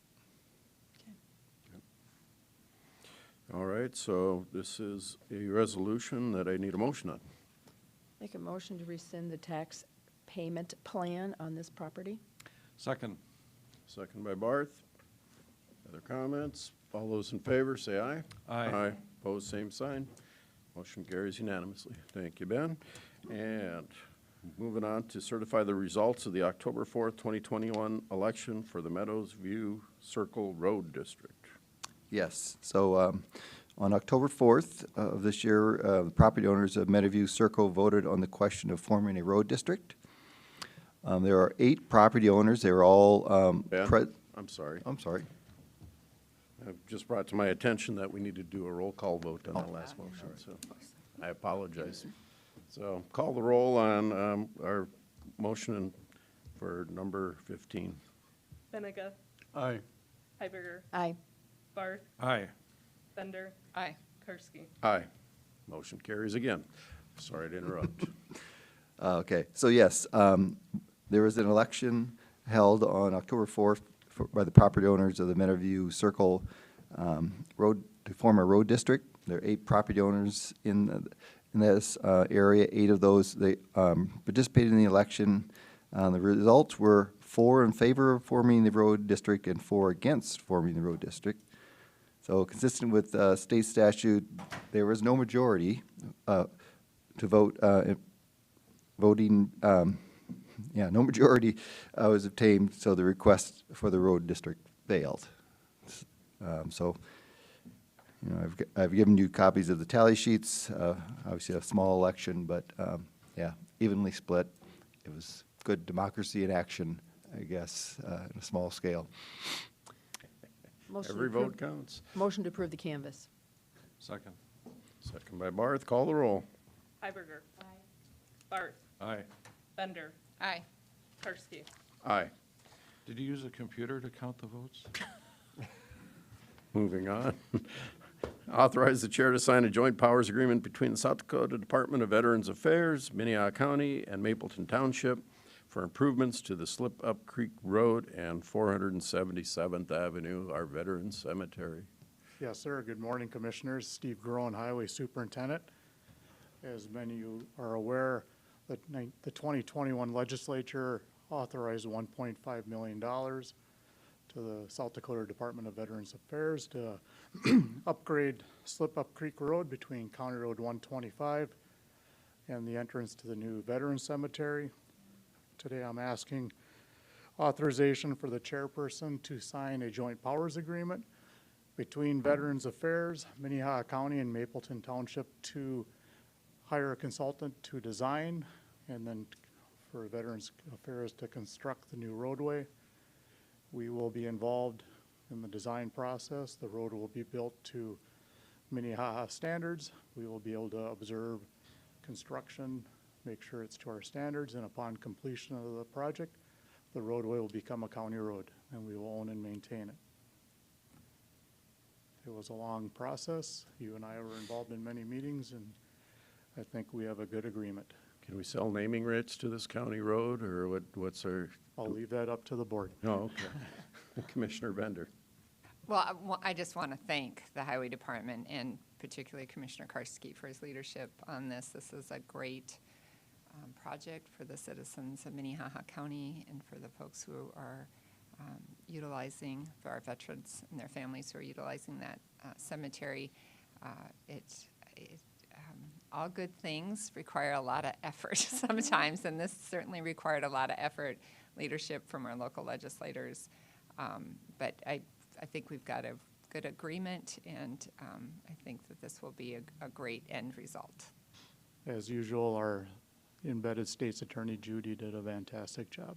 All right, so this is a resolution that I need a motion on. Make a motion to rescind the tax payment plan on this property. Second. Second by Barth. Other comments? All those in favor, say aye. Aye. Opposed, same sign. Motion carries unanimously. Thank you, Ben. And moving on to certify the results of the October 4th, 2021 election for the Meadows View Circle Road District. Yes, so on October 4th of this year, the property owners of Meadowview Circle voted on the question of forming a road district. There are 8 property owners. They were all Ben, I'm sorry. I'm sorry. It just brought to my attention that we need to do a roll call vote on the last motion, so I apologize. So call the roll on our motion for number 15. Benega. Aye. Hiberger. Aye. Barth. Aye. Bender. Aye. Karski. Aye. Motion carries again. Sorry to interrupt. Okay, so yes, there was an election held on October 4th by the property owners of the Meadowview Circle Road to form a road district. There are 8 property owners in this area. 8 of those they participated in the election. The results were 4 in favor of forming the road district and 4 against forming the road district. So consistent with state statute, there was no majority to vote. No majority was obtained, so the request for the road district failed. So, you know, I've given you copies of the tally sheets. Obviously, a small election, but yeah, evenly split. It was good democracy in action, I guess, in a small scale. Motion to Every approve- vote counts. Motion to approve the canvas. Second. Second by Barth. Call the roll. Hiberger. Aye. Barth. Aye. Bender. Aye. Karski. Aye. Did you use a computer to count the votes? Moving on. Authorize the chair to sign a joint powers agreement between the South Dakota Department of Veterans Affairs, Minnehaha County, and Mapleton Township for improvements to the Slip Up Creek Road and 477th Avenue, our Veterans Cemetery. Yes, sir. Good morning, Commissioners. Steve Groen, Highway Superintendent. As many of you are aware, the 2021 legislature authorized $1.5 million to the South Dakota Department of Veterans Affairs to upgrade Slip Up Creek Road between County Road 125 and the entrance to the new Veterans Cemetery. Today I'm asking authorization for the chairperson to sign a joint powers agreement between Veterans Affairs, Minnehaha County, and Mapleton Township to hire a consultant to design and then for Veterans Affairs to construct the new roadway. We will be involved in the design process. The road will be built to Minnehaha standards. We will be able to observe construction, make sure it's to our standards, and upon completion of the project, the roadway will become a county road and we will own and maintain it. It was a long process. You and I were involved in many meetings, and I think we have a good agreement. Can we sell naming rights to this county road, or what's our? I'll leave that up to the board. Oh, okay. Commissioner Bender. Well, I just want to thank the Highway Department and particularly Commissioner Karski for his leadership on this. This is a great project for the citizens of Minnehaha County and for the folks who are utilizing, for our veterans and their families who are utilizing that cemetery. All good things require a lot of effort sometimes, and this certainly required a lot of effort, leadership from our local legislators. But I think we've got a good agreement, and I think that this will be a great end result. As usual, our embedded state's attorney, Judy, did a fantastic job.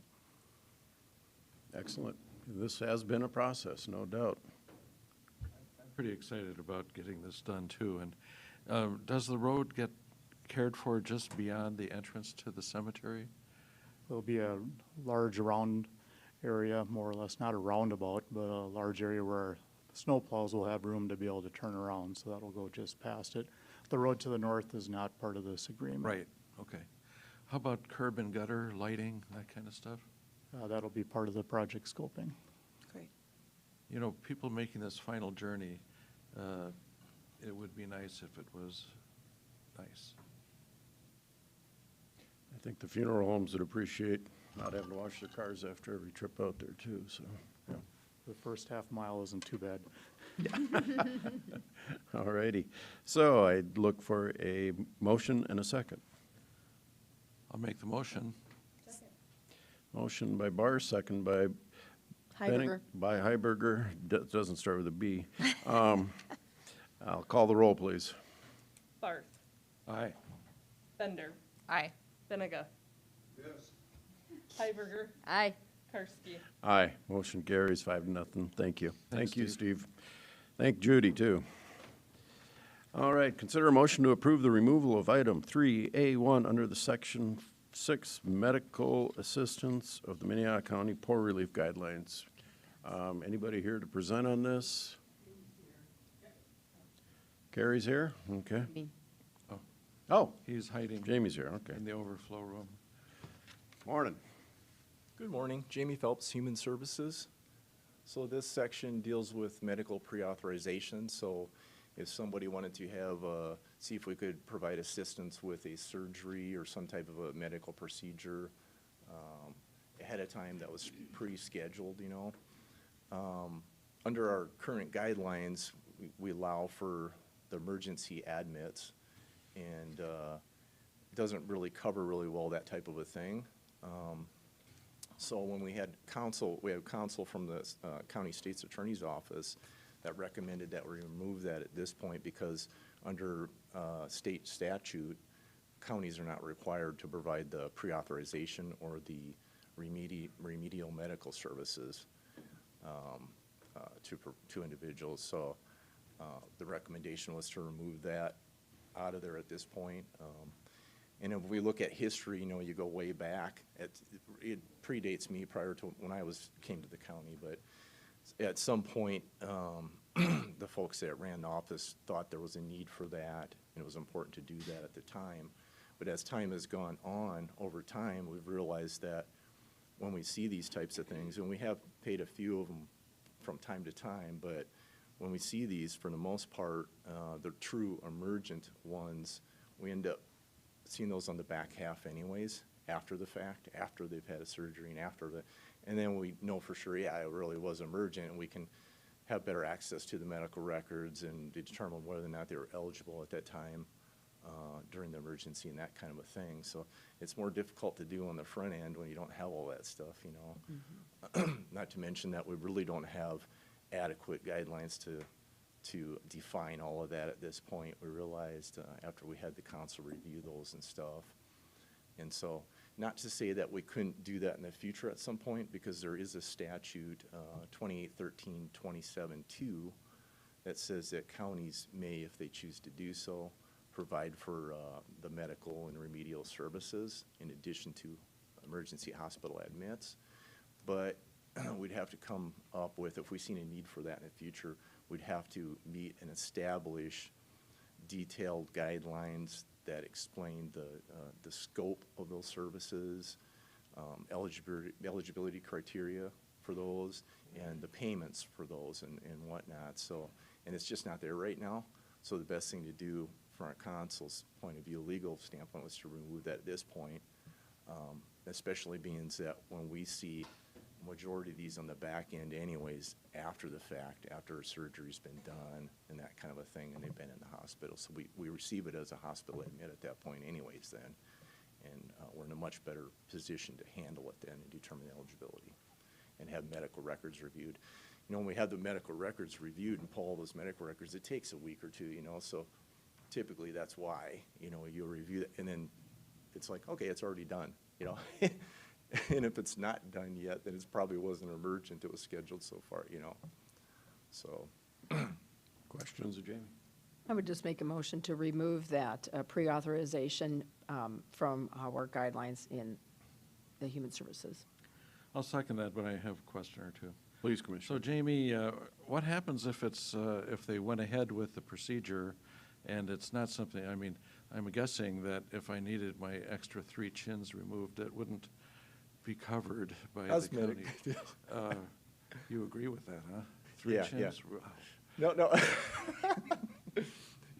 Excellent. This has been a process, no doubt. I'm pretty excited about getting this done too. And does the road get cared for just beyond the entrance to the cemetery? There'll be a large round area, more or less, not a roundabout, but a large area where snowplows will have room to be able to turn around, so that'll go just past it. The road to the north is not part of this agreement. Right, okay. How about curb and gutter, lighting, that kind of stuff? That'll be part of the project scoping. Great. You know, people making this final journey, it would be nice if it was nice. I think the funeral homes would appreciate not having to wash their cars after every trip out there too, so, yeah. The first half mile isn't too bad. All righty. So I'd look for a motion and a second. I'll make the motion. Motion by Barth, second by Heiberger. By Heiberger. Doesn't start with a B. I'll call the roll, please. Barth. Aye. Bender. Aye. Benega. Yes. Heiberger. Aye. Karski. Aye. Motion carries 5-0. Thank you. Thanks, Thank you, Steve. Steve. Thank Judy, too. All right, consider a motion to approve the removal of item 3A1 under the Section 6 Medical Assistance of the Minnehaha County Poor Relief Guidelines. Anybody here to present on this? Carrie's here? Okay. Oh, He's hiding Jamie's here, okay. in the overflow room. Morning. Good morning, Jamie Phelps, Human Services. So this section deals with medical pre-authorization. So if somebody wanted to have, see if we could provide assistance with a surgery or some type of a medical procedure ahead of time that was pre-scheduled, you know. Under our current guidelines, we allow for the emergency admits, and doesn't really cover really well that type of a thing. So when we had counsel from the County State's Attorney's Office that recommended that we remove that at this point because under state statute, counties are not required to provide the pre-authorization or the remedial medical services to individuals. So the recommendation was to remove that out of there at this point. And if we look at history, you know, you go way back. It predates me prior to when I came to the county, but at some point, the folks that ran the office thought there was a need for that, and it was important to do that at the time. But as time has gone on, over time, we've realized that when we see these types of things, and we have paid a few of them from time to time, but when we see these, for the most part, the true emergent ones, we end up seeing those on the back half anyways, after the fact, after they've had a surgery and then we know for sure, yeah, it really was emergent, and we can have better access to the medical records and determine whether or not they were eligible at that time during the emergency and that kind of a thing. So it's more difficult to do on the front end when you don't have all that stuff, you know. Not to mention that we really don't have adequate guidelines to define all of that at this point. We realized after we had the council review those and stuff. And so, not to say that we couldn't do that in the future at some point, because there is a statute, 2813-27-2, that says that counties may, if they choose to do so, provide for the medical and remedial services in addition to emergency hospital admits. But we'd have to come up with, if we seen a need for that in the future, we'd have to meet and establish detailed guidelines that explain the scope of those services, eligibility criteria for those, and the payments for those and whatnot. So, and it's just not there right now. So the best thing to do from our council's point of view, legal standpoint, was to remove that at this point, especially being that when we see majority of these on the back end anyways, after the fact, after a surgery's been done and that kind of a thing, and they've been in the hospital. So we receive it as a hospital admit at that point anyways then, and we're in a much better position to handle it then and determine eligibility and have medical records reviewed. You know, when we have the medical records reviewed and pull all those medical records, it takes a week or two, you know, so typically that's why, you know, you'll review it and then it's like, okay, it's already done, you know. And if it's not done yet, then it probably wasn't emergent. It was scheduled so far, you know. So. Questions of Jamie? I would just make a motion to remove that pre-authorization from our guidelines in the Human Services. I'll second that, but I have a question or two. Please, Commissioner. So Jamie, what happens if it's, if they went ahead with the procedure and it's not something, I mean, I'm guessing that if I needed my extra 3 chins removed, it wouldn't be covered by the Cosmetic. county. You agree with that, huh? 3 Yeah, chins? yeah. No.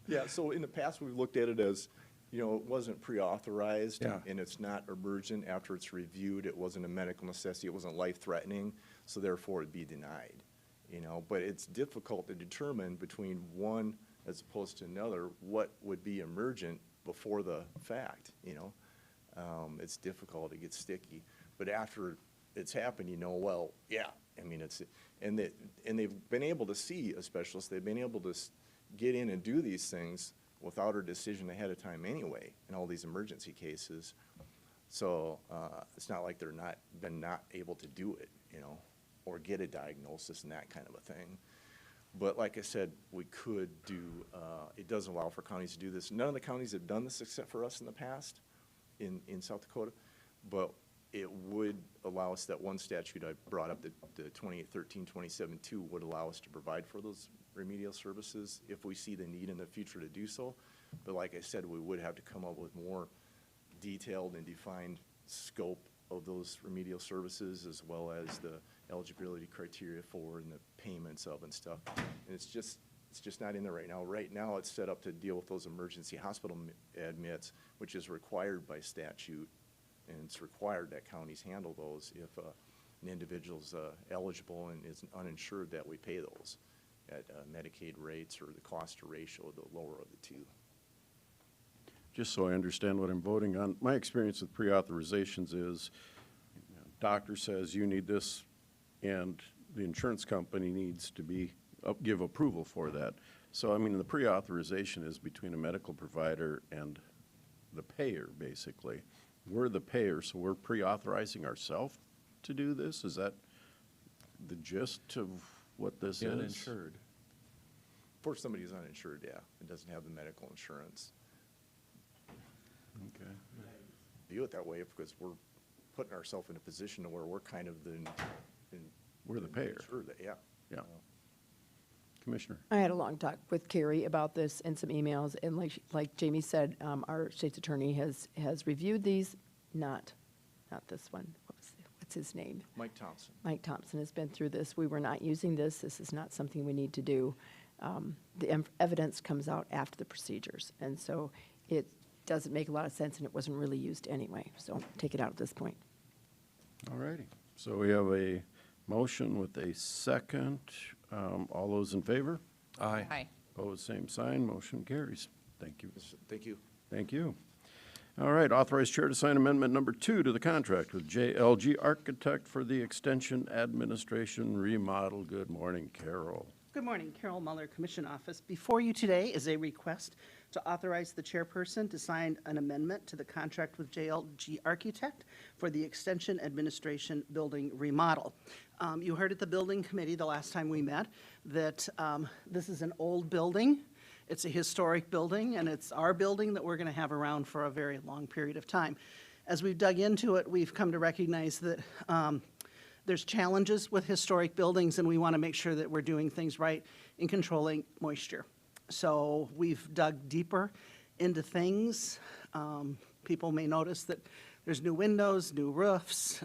Yeah, so in the past, we've looked at it as, you know, it wasn't pre-authorized. Yeah. And it's not emergent after it's reviewed. It wasn't a medical necessity. It wasn't life-threatening, so therefore it'd be denied, you know. But it's difficult to determine between one as opposed to another what would be emergent before the fact, you know. It's difficult. It gets sticky. But after it's happened, you know, well, yeah. I mean, it's, and they've been able to see a specialist. They've been able to get in and do these things without a decision ahead of time anyway in all these emergency cases. So it's not like they're not able to do it, you know, or get a diagnosis and that kind of a thing. But like I said, we could do, it does allow for counties to do this. None of the counties have done this except for us in the past in South Dakota, but it would allow us, that one statute I brought up, the 2813-27-2 would allow us to provide for those remedial services if we see the need in the future to do so. But like I said, we would have to come up with more detailed and defined scope of those remedial services, as well as the eligibility criteria for and the payments of and stuff. And it's just not in there right now. Right now, it's set up to deal with those emergency hospital admits, which is required by statute, and it's required that counties handle those if an individual's eligible and is uninsured, that we pay those at Medicaid rates or the cost to ratio, the lower of the two. Just so I understand what I'm voting on, my experience with pre-authorizations is, you know, doctor says you need this, and the insurance company needs to give approval for that. So, I mean, the pre-authorization is between a medical provider and the payer, basically. We're the payer, so we're pre-authorizing ourselves to do this? Is that the gist of what this is? Uninsured. For somebody who's uninsured, yeah, and doesn't have the medical insurance. Okay. View it that way because we're putting ourselves in a position to where we're kind of We're the payer. insured, yeah. Yeah. Commissioner. I had a long talk with Carrie about this and some emails, and like Jamie said, our state's attorney has reviewed these, not this one. What's his name? Mike Thompson. Mike Thompson has been through this. We were not using this. This is not something we need to do. The evidence comes out after the procedures, and so it doesn't make a lot of sense, and it wasn't really used anyway. So take it out at this point. All righty. So we have a motion with a second. All those in favor? Aye. Aye. Opposed, same sign. Motion carries. Thank you. Thank you. Thank you. All right, authorized chair to sign amendment number 2 to the contract with JLG Architect for the Extension Administration remodel. Good morning, Carol. Good morning, Carol Muller, Commission Office. Before you today is a request to authorize the chairperson to sign an amendment to the contract with JLG Architect for the Extension Administration building remodel. You heard at the building committee the last time we met that this is an old building. It's a historic building, and it's our building that we're going to have around for a very long period of time. As we've dug into it, we've come to recognize that there's challenges with historic buildings, and we want to make sure that we're doing things right in controlling moisture. So we've dug deeper into things. People may notice that there's new windows, new roofs,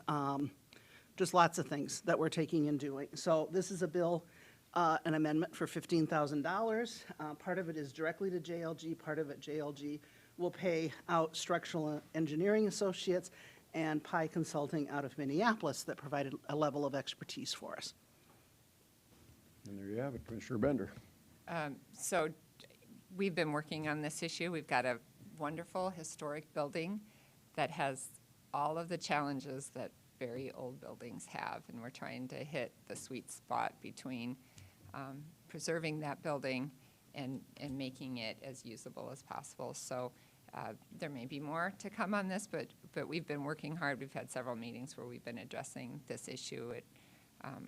just lots of things that we're taking and doing. So this is a bill, an amendment for $15,000. Part of it is directly to JLG, part of it JLG will pay out Structural Engineering Associates and Pi Consulting out of Minneapolis that provided a level of expertise for us. And there you have it, Commissioner Bender. So we've been working on this issue. We've got a wonderful historic building that has all of the challenges that very old buildings have, and we're trying to hit the sweet spot between preserving that building and making it as usable as possible. So there may be more to come on this, but we've been working hard. We've had several meetings where we've been addressing this issue.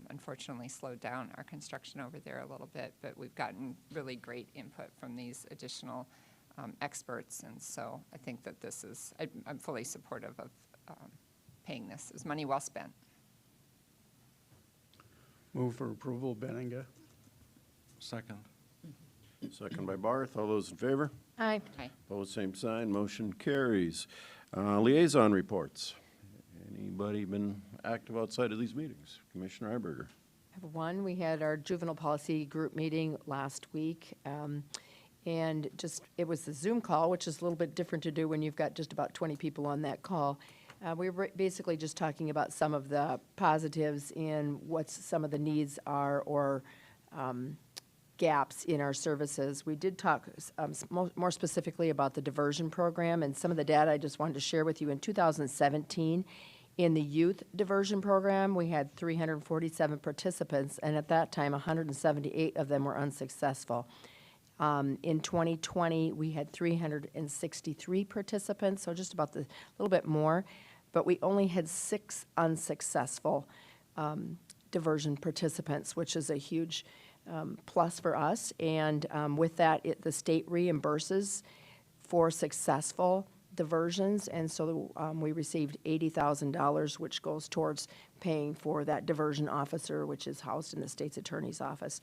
unfortunately slowed down our construction over there a little bit, but we've gotten really great input from these additional experts, and so I think that this is, I'm fully supportive of paying this. It's money well spent. Move for approval, Benninga. Second. Second by Barth. All those in favor? Aye. Aye. Opposed, same sign. Motion carries. Liaison reports. Anybody been active outside of these meetings? Commissioner Iberger. I have one. We had our juvenile policy group meeting last week. And it was the Zoom call, which is a little bit different to do when you've got just about 20 people on that call. We were basically just talking about some of the positives in what some of the needs are or gaps in our services. We did talk more specifically about the diversion program, and some of the data I just wanted to share with you. In 2017, in the youth diversion program, we had 347 participants, and at that time, 178 of them were unsuccessful. In 2020, we had 363 participants, so just about a little bit more, but we only had 6 unsuccessful diversion participants, which is a huge plus for us. And with that, the state reimburses for successful diversions, and so we received $80,000, which goes towards paying for that diversion officer, which is housed in the state's attorney's office.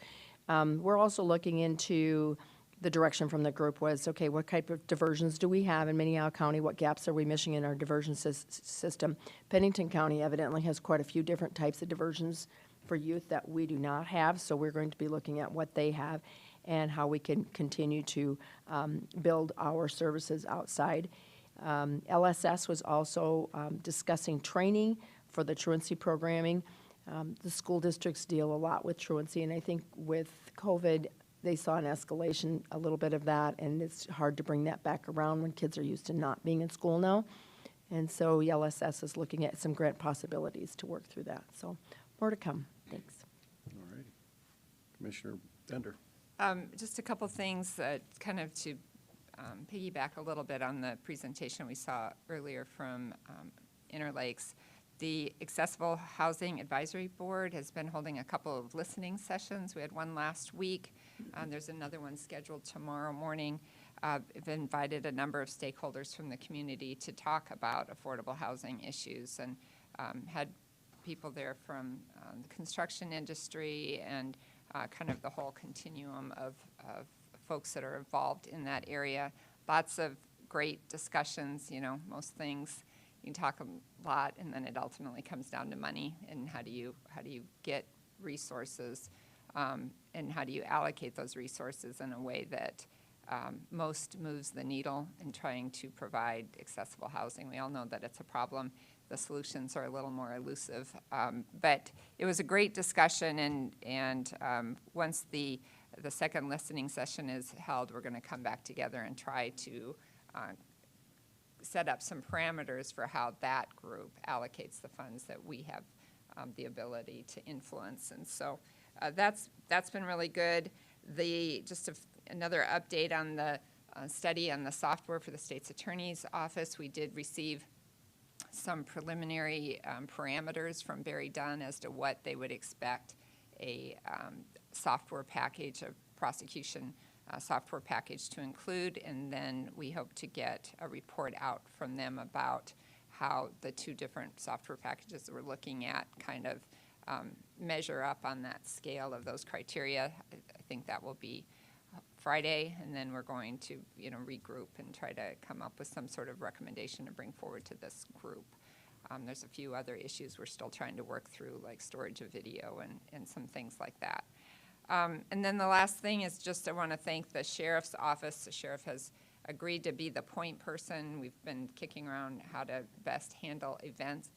We're also looking into the direction from the group was, okay, what type of diversions do we have in Minnehaha County? What gaps are we missing in our diversion system? Pennington County evidently has quite a few different types of diversions for youth that we do not have, so we're going to be looking at what they have and how we can continue to build our services outside. LSS was also discussing training for the truancy programming. The school districts deal a lot with truancy, and I think with COVID, they saw an escalation, a little bit of that, and it's hard to bring that back around when kids are used to not being in school now. And so LSS is looking at some grant possibilities to work through that. So more to come. Thanks. All righty. Commissioner Bender. Just a couple things kind of to piggyback a little bit on the presentation we saw earlier from Interlakes. The Accessible Housing Advisory Board has been holding a couple of listening sessions. We had one last week. There's another one scheduled tomorrow morning. We've invited a number of stakeholders from the community to talk about affordable housing issues, and had people there from the construction industry and kind of the whole continuum of folks that are involved in that area. Lots of great discussions. You know, most things you can talk a lot, and then it ultimately comes down to money and how do you get resources, and how do you allocate those resources in a way that most moves the needle in trying to provide accessible housing. We all know that it's a problem. The solutions are a little more elusive, but it was a great discussion, and once the second listening session is held, we're going to come back together and try to set up some parameters for how that group allocates the funds that we have the ability to influence. And so that's been really good. Another update on the study on the software for the state's attorney's office. We did receive some preliminary parameters from Barry Dunn as to what they would expect a software package, a prosecution software package to include, and then we hope to get a report out from them about how the two different software packages that we're looking at kind of measure up on that scale of those criteria. I think that will be Friday, and then we're going to regroup and try to come up with some sort of recommendation to bring forward to this group. There's a few other issues we're still trying to work through, like storage of video and some things like that. And then the last thing is just I want to thank the sheriff's office. The sheriff has agreed to be the point person. We've been kicking around how to best handle event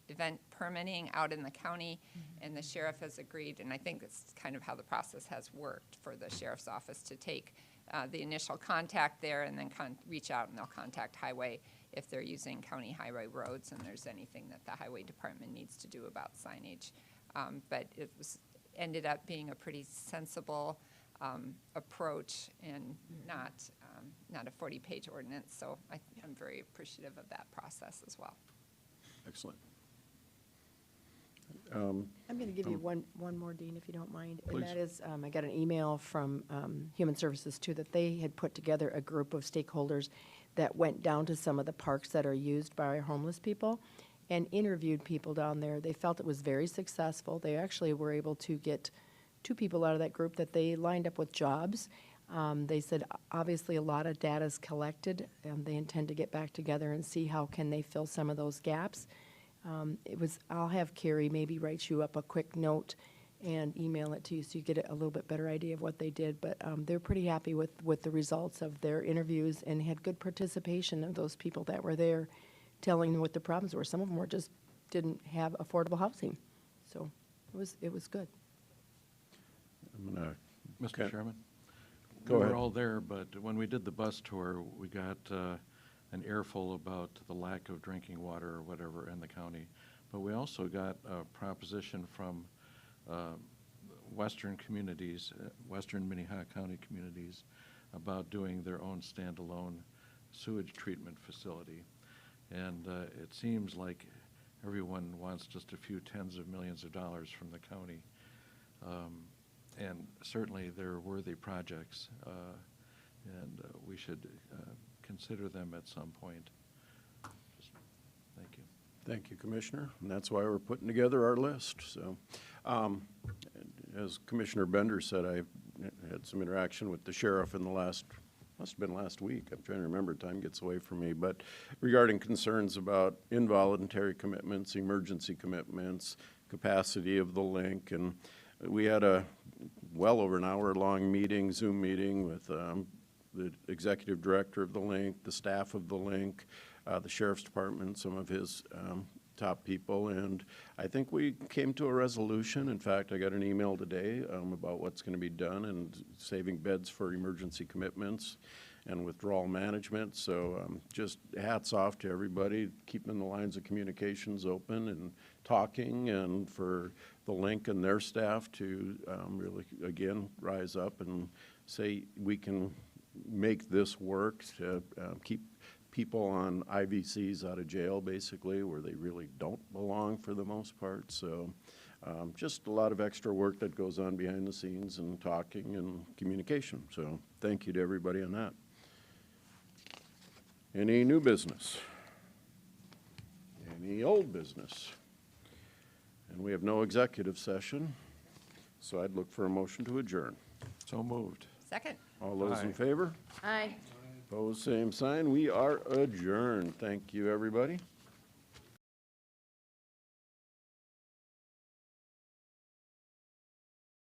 permitting out in the county, and the sheriff has agreed, and I think it's kind of how the process has worked for the sheriff's office to take the initial contact there and then reach out, and they'll contact highway if they're using county highway roads and there's anything that the highway department needs to do about signage. But it ended up being a pretty sensible approach and not a 40-page ordinance. So I'm very appreciative of that process as well. Excellent. I'm going to give you one more, Dean, if you don't mind. And Please. that is, I got an email from Human Services, too, that they had put together a group of stakeholders that went down to some of the parks that are used by homeless people and interviewed people down there. They felt it was very successful. They actually were able to get 2 people out of that group that they lined up with jobs. They said, obviously, a lot of data is collected, and they intend to get back together and see how can they fill some of those gaps. I'll have Carrie maybe write you up a quick note and email it to you so you get a little bit better idea of what they did. But they're pretty happy with the results of their interviews and had good participation of those people that were there telling them what the problems were. Some of them just didn't have affordable housing. So it was good. I'm gonna, Mr. Chairman? Go We ahead. were all there, but when we did the bus tour, we got an earful about the lack of drinking water or whatever in the county. But we also got a proposition from western communities, western Minnehaha County communities, about doing their own standalone sewage treatment facility. And it seems like everyone wants just a few tens of millions of dollars from the county. And certainly they're worthy projects, and we should consider them at some point. Thank you. Thank you, Commissioner, and that's why we're putting together our list. So, as Commissioner Bender said, I had some interaction with the sheriff in the must have been last week. I'm trying to remember, time gets away from me, but regarding concerns about involuntary commitments, emergency commitments, capacity of the link, and we had a well over an hour-long meeting, Zoom meeting with the executive director of the link, the staff of the link, the sheriff's department, some of his top people, and I think we came to a resolution. In fact, I got an email today about what's going to be done and saving beds for emergency commitments and withdrawal management. So just hats off to everybody, keeping the lines of communications open and talking, and for the link and their staff to really, again, rise up and say we can make this work to keep people on IVCs out of jail, basically, where they really don't belong for the most part. So just a lot of extra work that goes on behind the scenes and talking and communication. So thank you to everybody on that. Any new business? Any old business? And we have no executive session, so I'd look for a motion to adjourn. So moved. Second. All those in Aye. favor? Aye. Opposed, same sign. We are adjourned. Thank you, everybody.